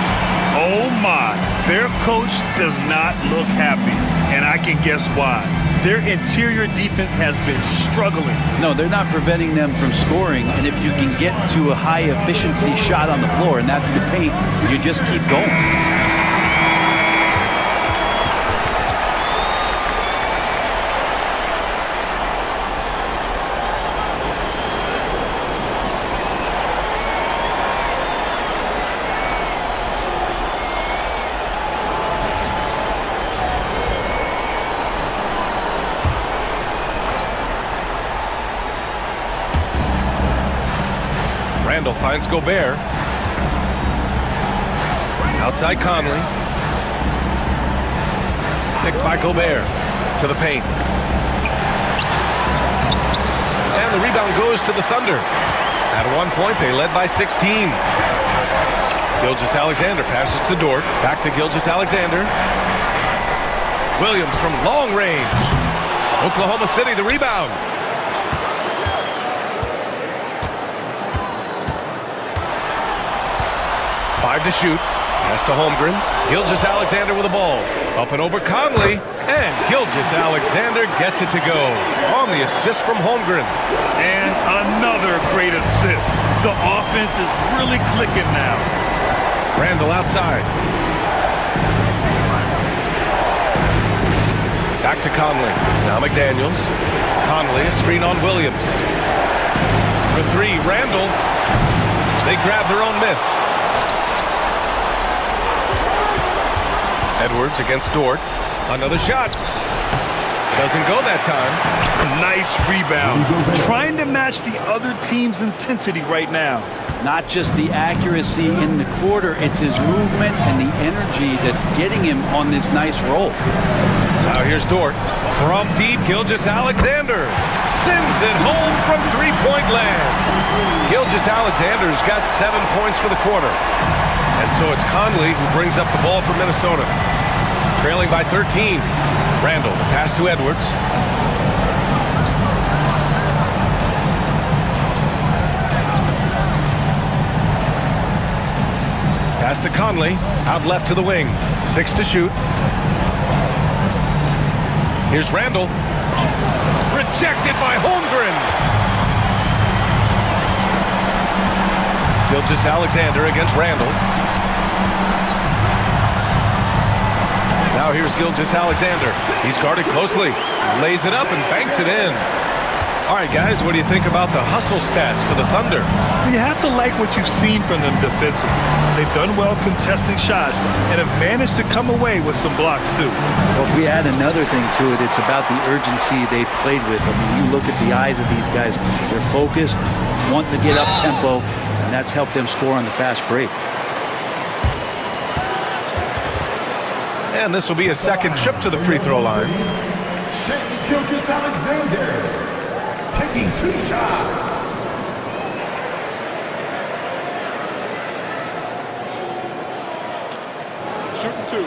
Oh my, their coach does not look happy, and I can guess why. Their interior defense has been struggling. No, they're not preventing them from scoring, and if you can get to a high-efficiency shot on the floor, and that's the paint, you just keep going. Randall finds Gobert. Outside Conley. Picked by Gobert to the paint. And the rebound goes to the Thunder. At one point, they led by 16. Gilgeous-Alexander passes to Dort. Back to Gilgeous-Alexander. Williams from long range. Oklahoma City the rebound. Five to shoot. Pass to Holmgren. Gilgeous-Alexander with the ball. Up and over Conley. And Gilgeous-Alexander gets it to go. On the assist from Holmgren. And another great assist. The offense is really clicking now. Randall outside. Back to Conley. Now McDaniels. Conley, a screen on Williams. For 3, Randall. They grab their own miss. Edwards against Dort. Another shot. Doesn't go that time. Nice rebound. Trying to match the other team's intensity right now. Not just the accuracy in the quarter, it's his movement and the energy that's getting him on this nice roll. Now here's Dort. From deep, Gilgeous-Alexander sends it home from three-point land. Gilgeous-Alexander's got 7 points for the quarter. And so it's Conley who brings up the ball for Minnesota. Trailing by 13. Randall, the pass to Edwards. Conley out left to the wing. 6 to shoot. Here's Randall. Rejected by Holmgren. Gilgeous-Alexander against Randall. Now here's Gilgeous-Alexander. He's guarded closely. Lays it up and banks it in. All right, guys, what do you think about the hustle stats for the Thunder? You have to like what you've seen from them defensively. They've done well contesting shots and have managed to come away with some blocks, too. Well, if we add another thing to it, it's about the urgency they've played with. I mean, you look at the eyes of these guys. They're focused, wanting to get up tempo, and that's helped them score on the fast break. And this will be a second trip to the free throw line. Gilgeous-Alexander taking 2 shots. Shooting 2.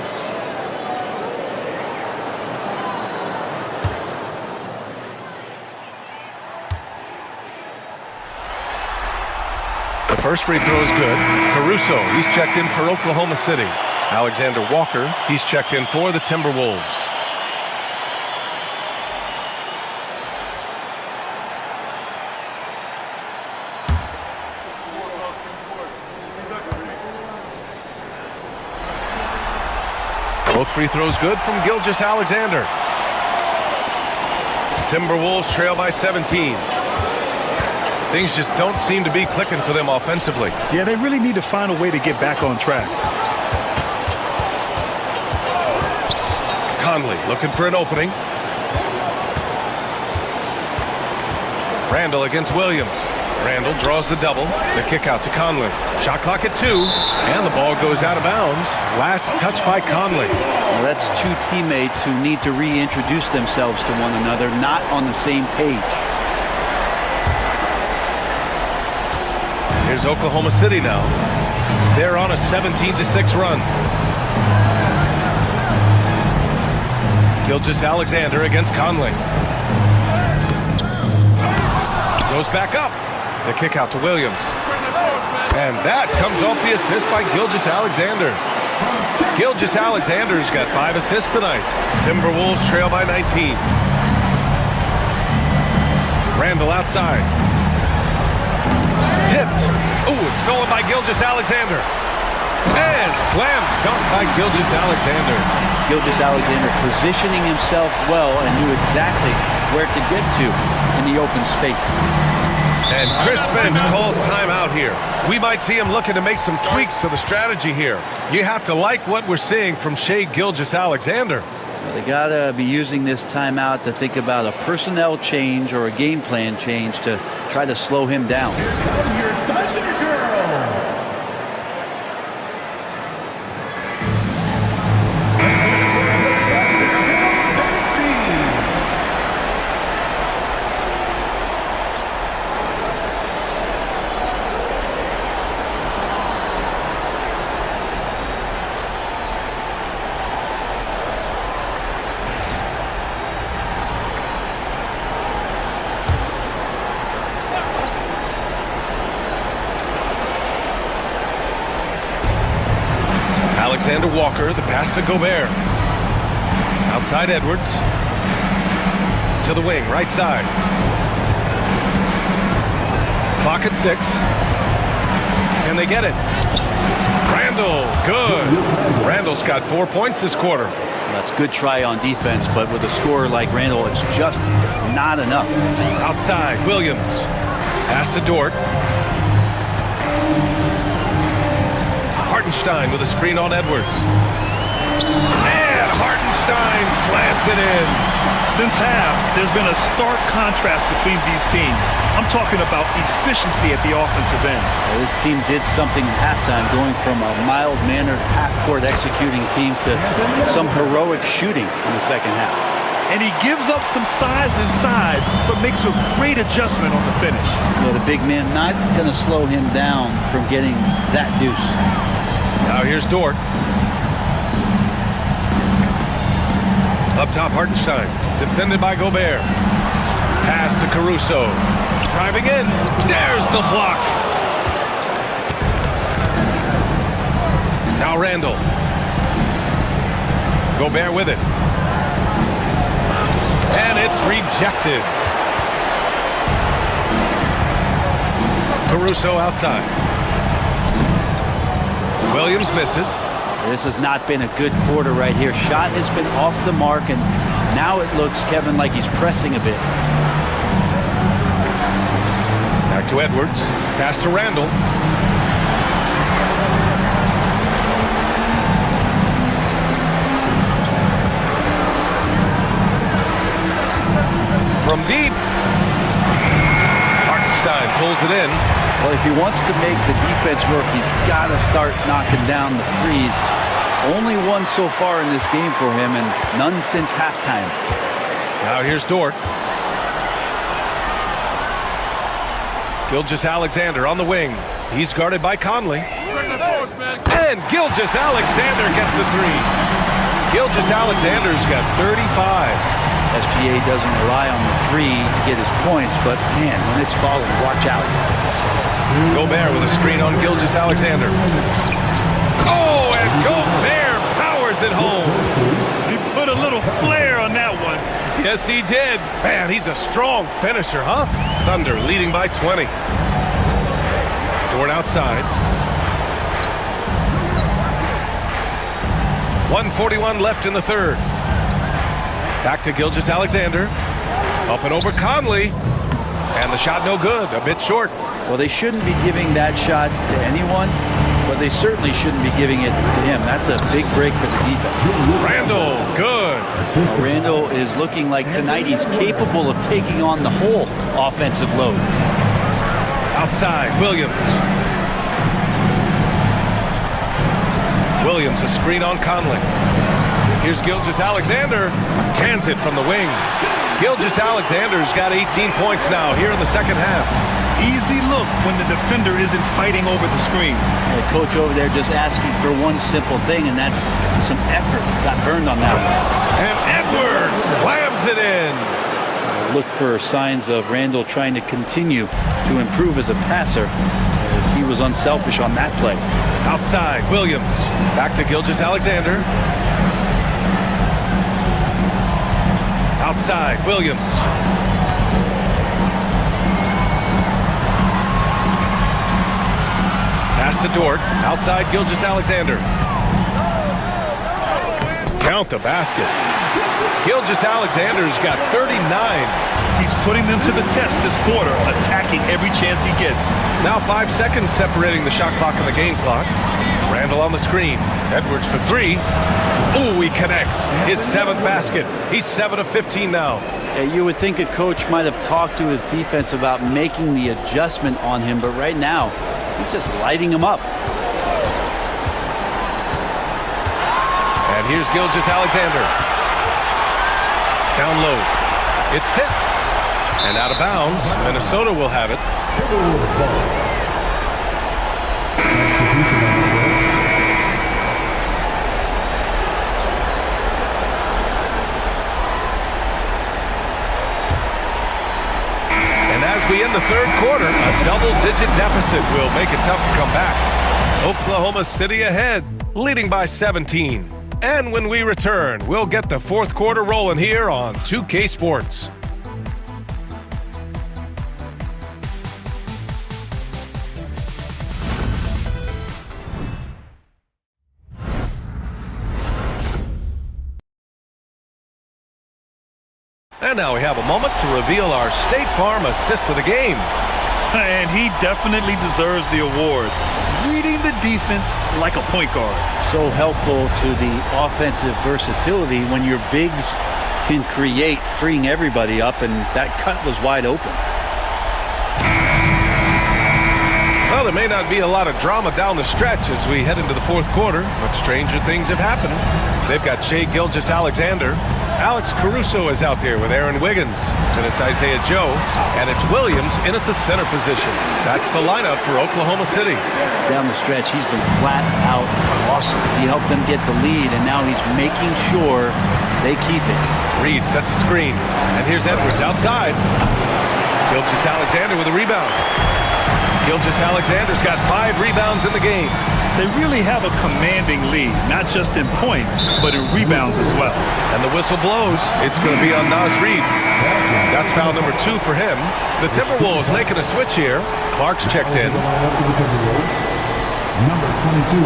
The first free throw is good. Caruso, he's checked in for Oklahoma City. Alexander Walker, he's checked in for the Timberwolves. Both free throws good from Gilgeous-Alexander. Timberwolves trail by 17. Things just don't seem to be clicking for them offensively. Yeah, they really need to find a way to get back on track. Conley looking for an opening. Randall against Williams. Randall draws the double. The kick out to Conley. Shot clock at 2. And the ball goes out of bounds. Last touch by Conley. Well, that's 2 teammates who need to reintroduce themselves to one another, not on the same page. Here's Oklahoma City now. They're on a 17-6 run. Gilgeous-Alexander against Conley. Goes back up. The kick out to Williams. And that comes off the assist by Gilgeous-Alexander. Gilgeous-Alexander's got 5 assists tonight. Timberwolves trail by 19. Randall outside. Tipped. Ooh, it's stolen by Gilgeous-Alexander. And slam dunk by Gilgeous-Alexander. Gilgeous-Alexander positioning himself well and knew exactly where to get to in the open space. And Chris Finch calls timeout here. We might see him looking to make some tweaks to the strategy here. You have to like what we're seeing from Shai Gilgeous-Alexander. They got to be using this timeout to think about a personnel change or a game plan change to try to slow him down. Your Thunder Girl. Alexander Walker, the pass to Gobert. Outside Edwards. To the wing, right side. Clock at 6. Can they get it? Randall, good. Randall's got 4 points this quarter. That's a good try on defense, but with a scorer like Randall, it's just not enough. Outside, Williams. Pass to Dort. Hartenstein with a screen on Edwards. And Hartenstein slams it in. Since half, there's been a stark contrast between these teams. I'm talking about efficiency at the offensive end. Well, this team did something at halftime, going from a mild-mannered half-court executing team to some heroic shooting in the second half. And he gives up some size inside, but makes a great adjustment on the finish. Yeah, the big man not going to slow him down from getting that deuce. Now here's Dort. Up top, Hartenstein. Defended by Gobert. Pass to Caruso. Driving in. There's the block. Now Randall. Gobert with it. And it's rejected. Caruso outside. Williams misses. This has not been a good quarter right here. Shot has been off the mark, and now it looks, Kevin, like he's pressing a bit. Back to Edwards. Pass to Randall. From deep. Hartenstein pulls it in. Well, if he wants to make the defense work, he's got to start knocking down the threes. Only one so far in this game for him, and none since halftime. Now here's Dort. Gilgeous-Alexander on the wing. He's guarded by Conley. And Gilgeous-Alexander gets a three. Gilgeous-Alexander's got 35. SGA doesn't rely on the three to get his points, but man, when it's falling, watch out. Gobert with a screen on Gilgeous-Alexander. Oh, and Gobert powers it home. He put a little flair on that one. Yes, he did. Man, he's a strong finisher, huh? Thunder leading by 20. Dort outside. 1:41 left in the third. Back to Gilgeous-Alexander. Up and over Conley. And the shot no good, a bit short. Well, they shouldn't be giving that shot to anyone, but they certainly shouldn't be giving it to him. That's a big break for the defense. Randall, good. Well, Randall is looking like tonight he's capable of taking on the whole offensive load. Outside, Williams. Williams, a screen on Conley. Here's Gilgeous-Alexander. Cans it from the wing. Gilgeous-Alexander's got 18 points now here in the second half. Easy look when the defender isn't fighting over the screen. The coach over there just asking for one simple thing, and that's some effort. Got burned on that one. And Edwards slams it in. Look for signs of Randall trying to continue to improve as a passer, as he was unselfish on that play. Outside, Williams. Back to Gilgeous-Alexander. Outside, Williams. Pass to Dort. Outside, Gilgeous-Alexander. Count the basket. Gilgeous-Alexander's got 39. He's putting them to the test this quarter, attacking every chance he gets. Now 5 seconds separating the shot clock and the game clock. Randall on the screen. Edwards for three. Ooh, he connects. His 7th basket. He's 7 of 15 now. You would think a coach might have talked to his defense about making the adjustment on him, but right now, he's just lighting him up. And here's Gilgeous-Alexander. Down low. It's tipped. And out of bounds. Minnesota will have it. Timberwolves ball. As we end the third quarter, a double-digit deficit will make it tough to come back. Oklahoma City ahead, leading by 17. And when we return, we'll get the fourth quarter rolling here on 2K Sports. And now we have a moment to reveal our State Farm assist of the game. And he definitely deserves the award. Reading the defense like a point guard. So helpful to the offensive versatility when your bigs can create, freeing everybody up, and that cut was wide open. Well, there may not be a lot of drama down the stretch as we head into the fourth quarter, but stranger things have happened. They've got Shai Gilgeous-Alexander. Alex Caruso is out there with Aaron Wiggins. And it's Isaiah Joe. And it's Williams in at the center position. That's the lineup for Oklahoma City. Down the stretch, he's been flat out awesome. He helped them get the lead, and now he's making sure they keep it. Reed sets a screen. And here's Edwards outside. Gilgeous-Alexander with a rebound. Gilgeous-Alexander's got 5 rebounds in the game. They really have a commanding lead, not just in points, but in rebounds as well. And the whistle blows. It's going to be on Naz Reid. That's foul number 2 for him. The Timberwolves making a switch here. Clark's checked in. Number 22,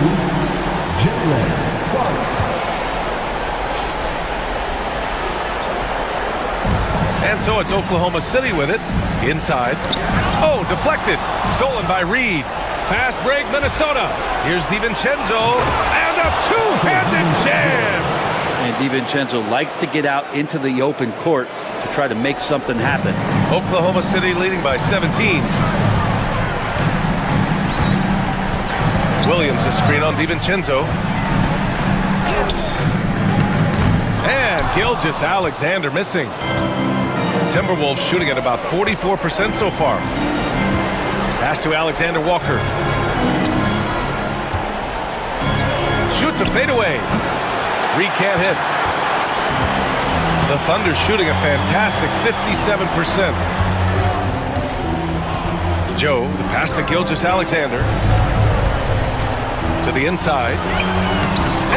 Jalen Clark. And so it's Oklahoma City with it. Inside. Oh, deflected. Stolen by Reid. Fast break, Minnesota. Here's DiVincenzo. And a two-handed jam. And DiVincenzo likes to get out into the open court to try to make something happen. Oklahoma City leading by 17. Williams a screen on DiVincenzo. And Gilgeous-Alexander missing. Timberwolves shooting at about 44% so far. Pass to Alexander Walker. Shoots a fadeaway. Reid can't hit. The Thunder shooting a fantastic 57%. Joe, the pass to Gilgeous-Alexander. To the inside.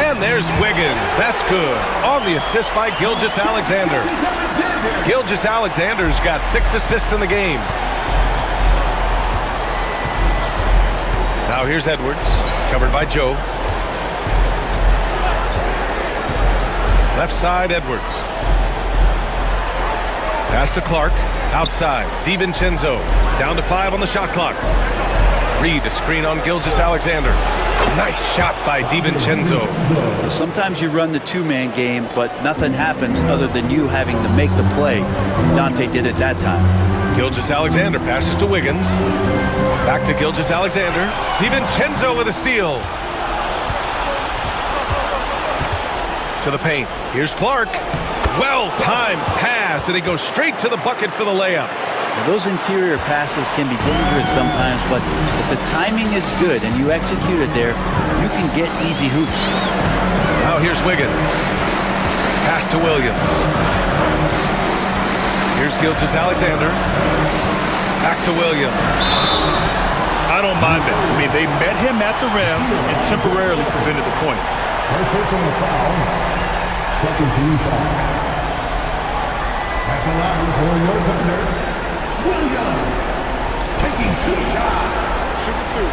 And there's Wiggins. That's good. On the assist by Gilgeous-Alexander. Gilgeous-Alexander's got 6 assists in the game. Now here's Edwards, covered by Joe. Left side, Edwards. Pass to Clark, outside. DiVincenzo, down to 5 on the shot clock. Reid, a screen on Gilgeous-Alexander. Nice shot by DiVincenzo. Sometimes you run the two-man game, but nothing happens other than you having to make the play. Dante did it that time. Gilgeous-Alexander passes to Wiggins. Back to Gilgeous-Alexander. DiVincenzo with a steal. To the paint. Here's Clark. Well-timed pass, and he goes straight to the bucket for the layup. Now, those interior passes can be dangerous sometimes, but if the timing is good and you execute it there, you can get easy hoops. Now here's Wiggins. Pass to Williams. Here's Gilgeous-Alexander. Back to Williams. I don't mind that. I mean, they met him at the rim and temporarily prevented the points. First personal foul. Second team foul. At the line for your Thunder, Williams. Taking 2 shots. Shooting 2.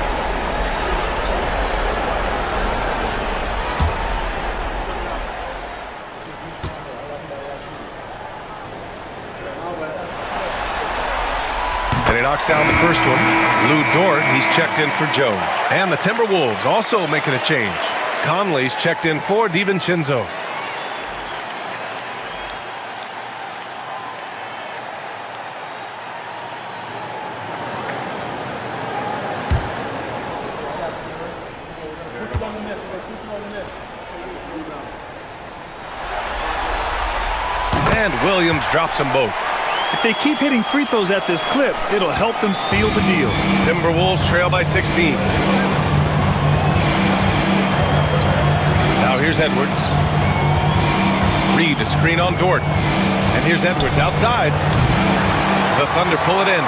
And he knocks down the first one. Lou Dort, he's checked in for Joe. And the Timberwolves also making a change. Conley's checked in for DiVincenzo. And Williams drops them both. If they keep hitting free throws at this clip, it'll help them seal the deal. Timberwolves trail by 16. Now here's Edwards. Reid a screen on Dort. And here's Edwards outside. The Thunder pull it in.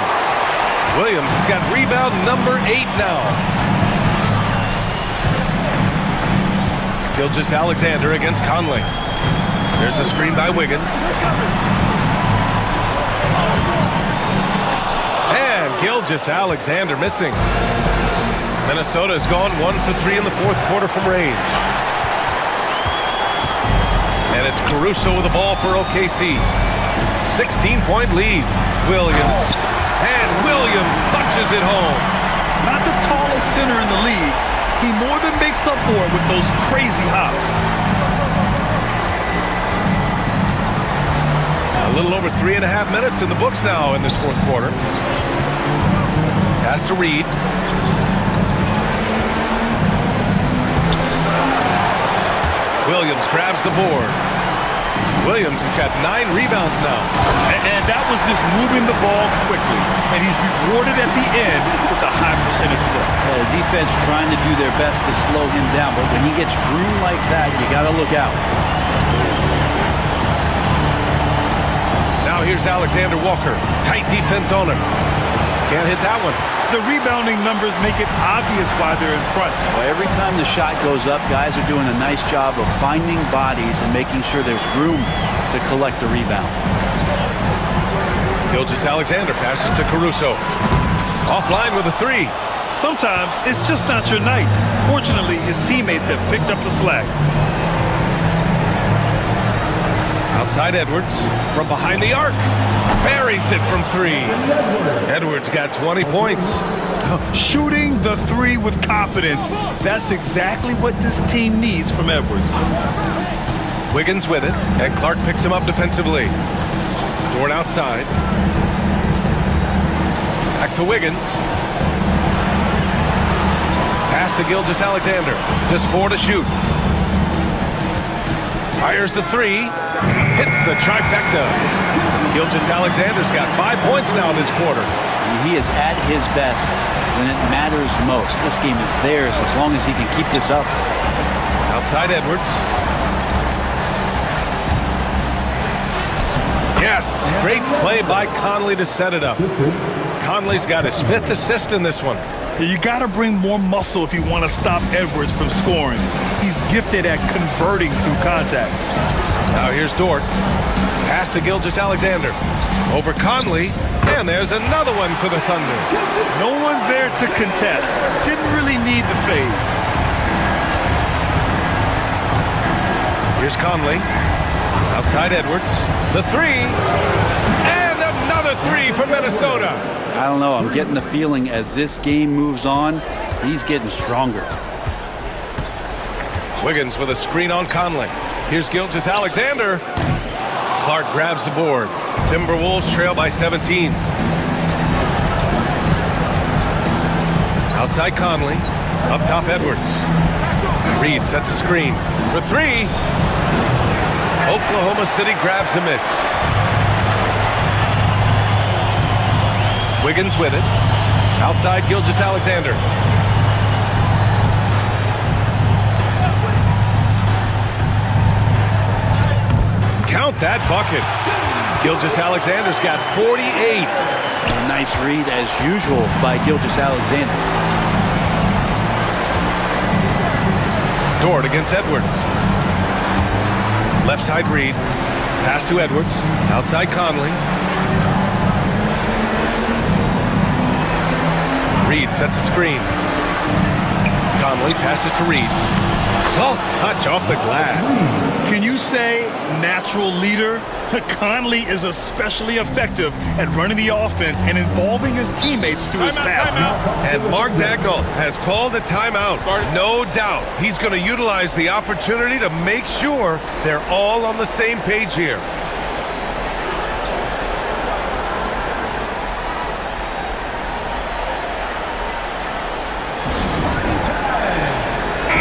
Williams has got rebound number 8 now. Gilgeous-Alexander against Conley. There's a screen by Wiggins. And Gilgeous-Alexander missing. Minnesota has gone 1 for 3 in the fourth quarter from range. And it's Caruso with the ball for OKC. 16-point lead. Williams. And Williams punches it home. Not the tallest center in the league. He more than makes up for it with those crazy hops. A little over 3.5 minutes in the books now in this fourth quarter. Pass to Reid. Williams grabs the board. Williams has got 9 rebounds now. And that was just moving the ball quickly. And he's rewarded at the end with a high percentage look. The defense trying to do their best to slow him down, but when he gets room like that, you got to look out. Now here's Alexander Walker. Tight defense on him. Can't hit that one. The rebounding numbers make it obvious why they're in front. Well, every time the shot goes up, guys are doing a nice job of finding bodies and making sure there's room to collect the rebound. Gilgeous-Alexander passes to Caruso. Offline with a three. Sometimes it's just not your night. Fortunately, his teammates have picked up the slack. Outside Edwards from behind the arc. Buries it from three. Edwards got 20 points. Shooting the three with confidence. That's exactly what this team needs from Edwards. Wiggins with it, and Clark picks him up defensively. Dort outside. Back to Wiggins. Pass to Gilgeous-Alexander. Just 4 to shoot. Fires the three. Hits the trifecta. Gilgeous-Alexander's got 5 points now this quarter. He is at his best when it matters most. This game is theirs as long as he can keep this up. Outside Edwards. Yes, great play by Conley to set it up. Conley's got his 5th assist in this one. You got to bring more muscle if you want to stop Edwards from scoring. He's gifted at converting through contact. Now here's Dort. Pass to Gilgeous-Alexander. Over Conley. And there's another one for the Thunder. No one there to contest. Didn't really need the fade. Here's Conley. Outside Edwards. The three. And another three for Minnesota. I don't know. I'm getting the feeling as this game moves on, he's getting stronger. Wiggins with a screen on Conley. Here's Gilgeous-Alexander. Clark grabs the board. Timberwolves trail by 17. Outside Conley. Up top Edwards. Reed sets a screen for three. Oklahoma City grabs a miss. Wiggins with it. Outside Gilgeous-Alexander. Count that bucket. Gilgeous-Alexander's got 48. A nice read as usual by Gilgeous-Alexander. Dort against Edwards. Left side Reed. Pass to Edwards. Outside Conley. Reed sets a screen. Conley passes to Reed. Soft touch off the glass. Can you say natural leader? Conley is especially effective at running the offense and involving his teammates through his passing. And Mark Dagnall has called a timeout. No doubt he's going to utilize the opportunity to make sure they're all on the same page here.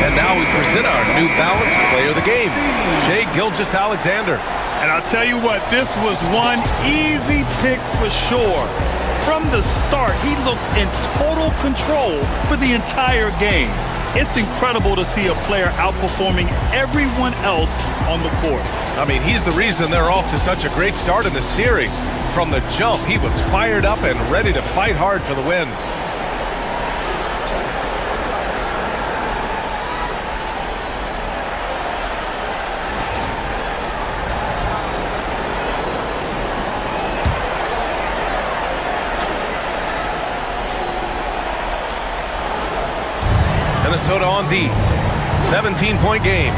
And now we present our New Balance Player of the Game, Shai Gilgeous-Alexander. And I'll tell you what, this was one easy pick for sure. From the start, he looked in total control for the entire game. It's incredible to see a player outperforming everyone else on the court. I mean, he's the reason they're off to such a great start in the series. From the jump, he was fired up and ready to fight hard for the win. Minnesota on D. 17-point game.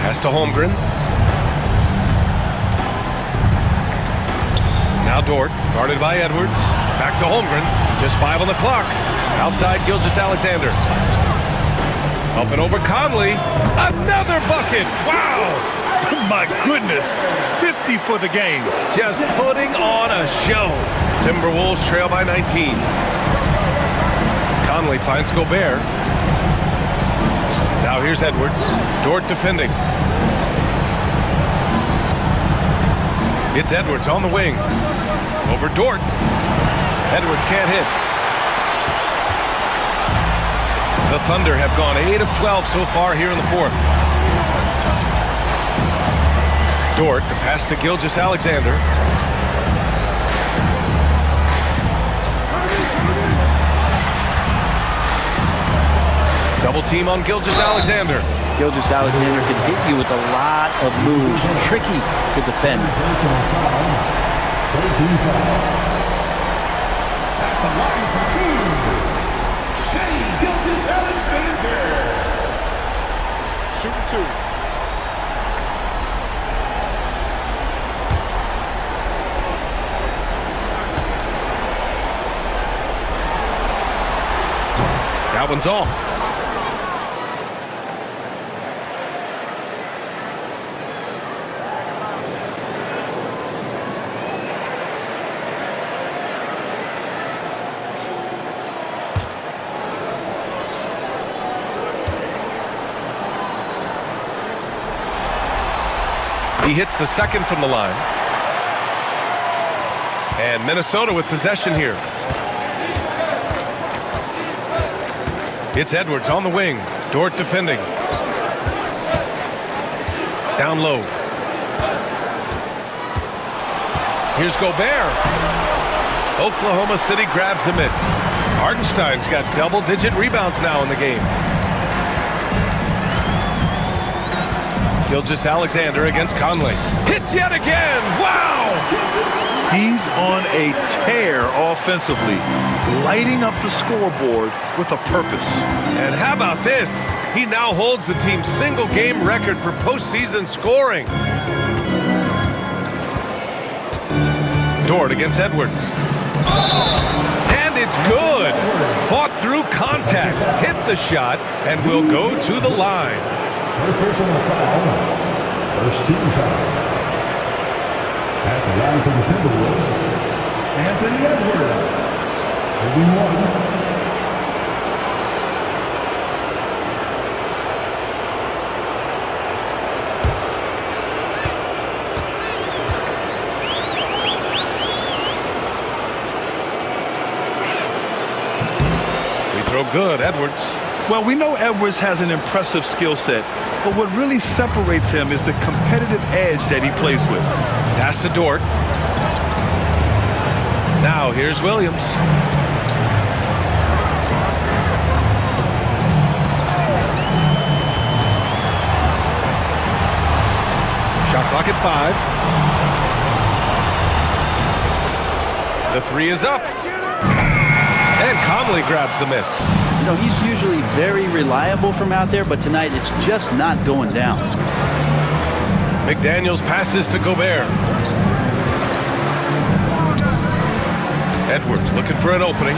Pass to Holmgren. Now Dort, guarded by Edwards. Back to Holmgren. Just 5 on the clock. Outside Gilgeous-Alexander. Up and over Conley. Another bucket. Wow. My goodness. 50 for the game. Just putting on a show. Timberwolves trail by 19. Conley finds Gobert. Now here's Edwards. Dort defending. It's Edwards on the wing. Over Dort. Edwards can't hit. The Thunder have gone 8 of 12 so far here in the fourth. Dort, the pass to Gilgeous-Alexander. Double team on Gilgeous-Alexander. Gilgeous-Alexander can hit you with a lot of moves. Tricky to defend. Personal foul. 13 foul. At the line for two. Shea Gilgeous-Alexander. Shooting two. That one's off. He hits the second from the line. And Minnesota with possession here. It's Edwards on the wing. Dort defending. Down low. Here's Gobert. Oklahoma City grabs a miss. Hartenstein's got double-digit rebounds now in the game. Gilgeous-Alexander against Conley. Hits yet again. Wow! He's on a tear offensively, lighting up the scoreboard with a purpose. And how about this? He now holds the team's single-game record for postseason scoring. Dort against Edwards. And it's good. Fought through contact, hit the shot, and will go to the line. First personal foul. First team foul. At the line for the Timberwolves, Anthony Edwards. Shooting one. Free throw good, Edwards. Well, we know Edwards has an impressive skill set, but what really separates him is the competitive edge that he plays with. Pass to Dort. Now here's Williams. Shot clock at 5. The three is up. And Conley grabs the miss. You know, he's usually very reliable from out there, but tonight it's just not going down. McDaniels passes to Gobert. Edwards looking for an opening.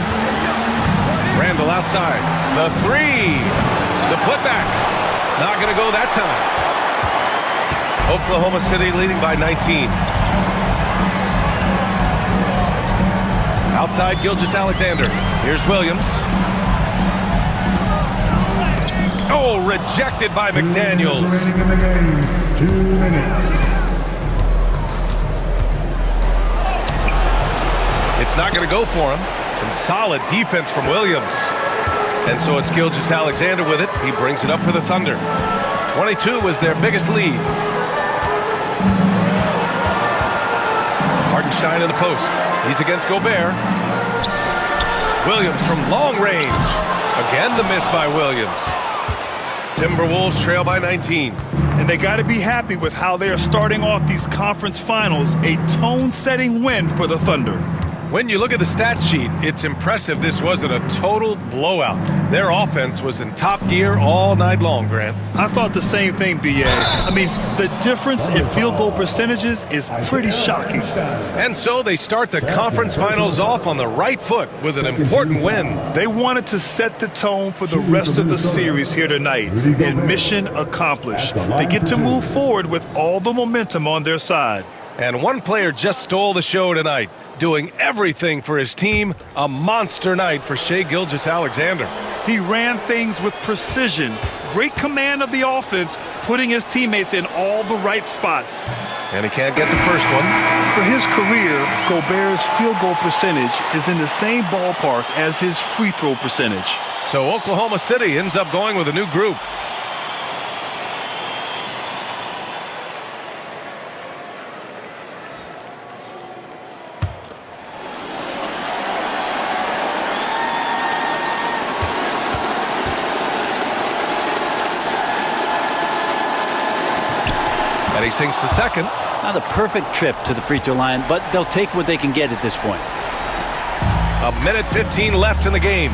Randall outside. The three. The putback. Not going to go that time. Oklahoma City leading by 19. Outside Gilgeous-Alexander. Here's Williams. Oh, rejected by McDaniels. Remaining in the game, 2 minutes. It's not going to go for him. Some solid defense from Williams. And so it's Gilgeous-Alexander with it. He brings it up for the Thunder. 22 was their biggest lead. Hartenstein in the post. He's against Gobert. Williams from long range. Again, the miss by Williams. Timberwolves trail by 19. And they got to be happy with how they are starting off these conference finals. A tone-setting win for the Thunder. When you look at the stat sheet, it's impressive this wasn't a total blowout. Their offense was in top gear all night long, Grant. I thought the same thing, B.A. I mean, the difference in field goal percentages is pretty shocking. And so they start the conference finals off on the right foot with an important win. They wanted to set the tone for the rest of the series here tonight, and mission accomplished. They get to move forward with all the momentum on their side. And one player just stole the show tonight, doing everything for his team. A monster night for Shai Gilgeous-Alexander. He ran things with precision, great command of the offense, putting his teammates in all the right spots. And he can't get the first one. For his career, Gobert's field goal percentage is in the same ballpark as his free throw percentage. So Oklahoma City ends up going with a new group. he sinks the second. Not a perfect trip to the free throw line, but they'll take what they can get at this point. A minute 15 left in the game.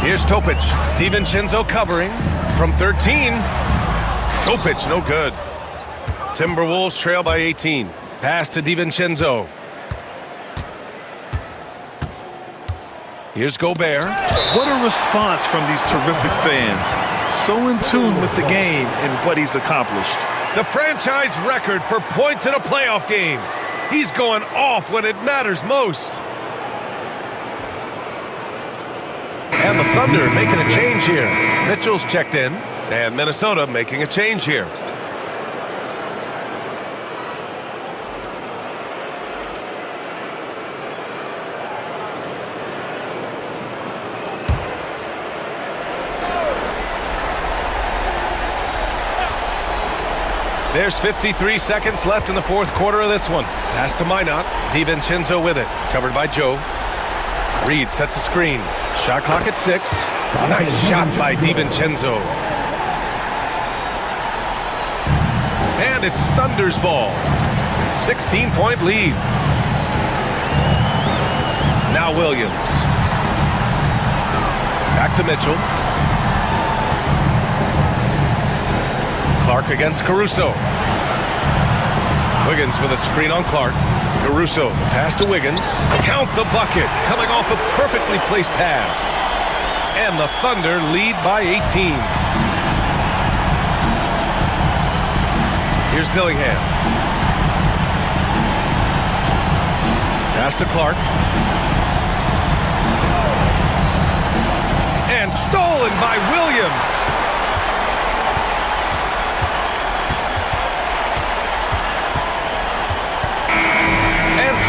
Here's Topic. DiVincenzo covering from 13. Topic, no good. Timberwolves trail by 18. Pass to DiVincenzo. Here's Gobert. What a response from these terrific fans. So in tune with the game and what he's accomplished. The franchise record for points in a playoff game. He's going off when it matters most. And the Thunder making a change here. Mitchell's checked in, and Minnesota making a change here. There's 53 seconds left in the fourth quarter of this one. Pass to Minot. DiVincenzo with it. Covered by Joe. Reed sets a screen. Shot clock at 6. Nice shot by DiVincenzo. And it's Thunder's ball. 16-point lead. Now Williams. Back to Mitchell. Clark against Caruso. Wiggins with a screen on Clark. Caruso, pass to Wiggins. Count the bucket, coming off a perfectly placed pass. And the Thunder lead by 18. Here's Dillingham. Pass to Clark. And stolen by Williams.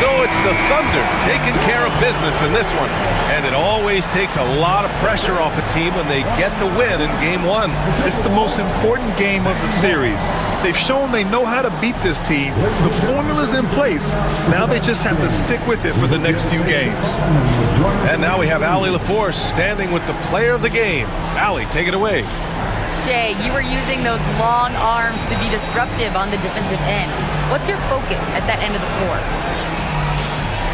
So it's the Thunder taking care of business in this one. And it always takes a lot of pressure off a team when they get the win in Game 1. It's the most important game of the series. They've shown they know how to beat this team. The formula's in place. Now they just have to stick with it for the next few games. And now we have Allie LaForce standing with the player of the game. Allie, take it away. Shea, you were using those long arms to be disruptive on the defensive end. What's your focus at that end of the floor?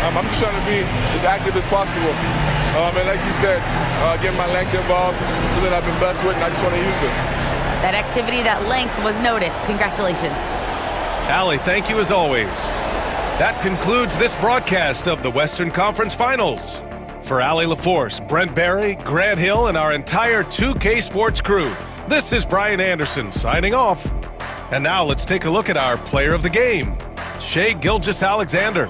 I'm just trying to be as active as possible. And like you said, get my length involved, so that I've been blessed with, and I just want to use it. That activity, that length was noticed. Congratulations. Allie, thank you as always. That concludes this broadcast of the Western Conference Finals. For Allie LaForce, Brent Barry, Grant Hill, and our entire 2K Sports crew, this is Brian Anderson signing off. And now let's take a look at our player of the game, Shai Gilgeous-Alexander.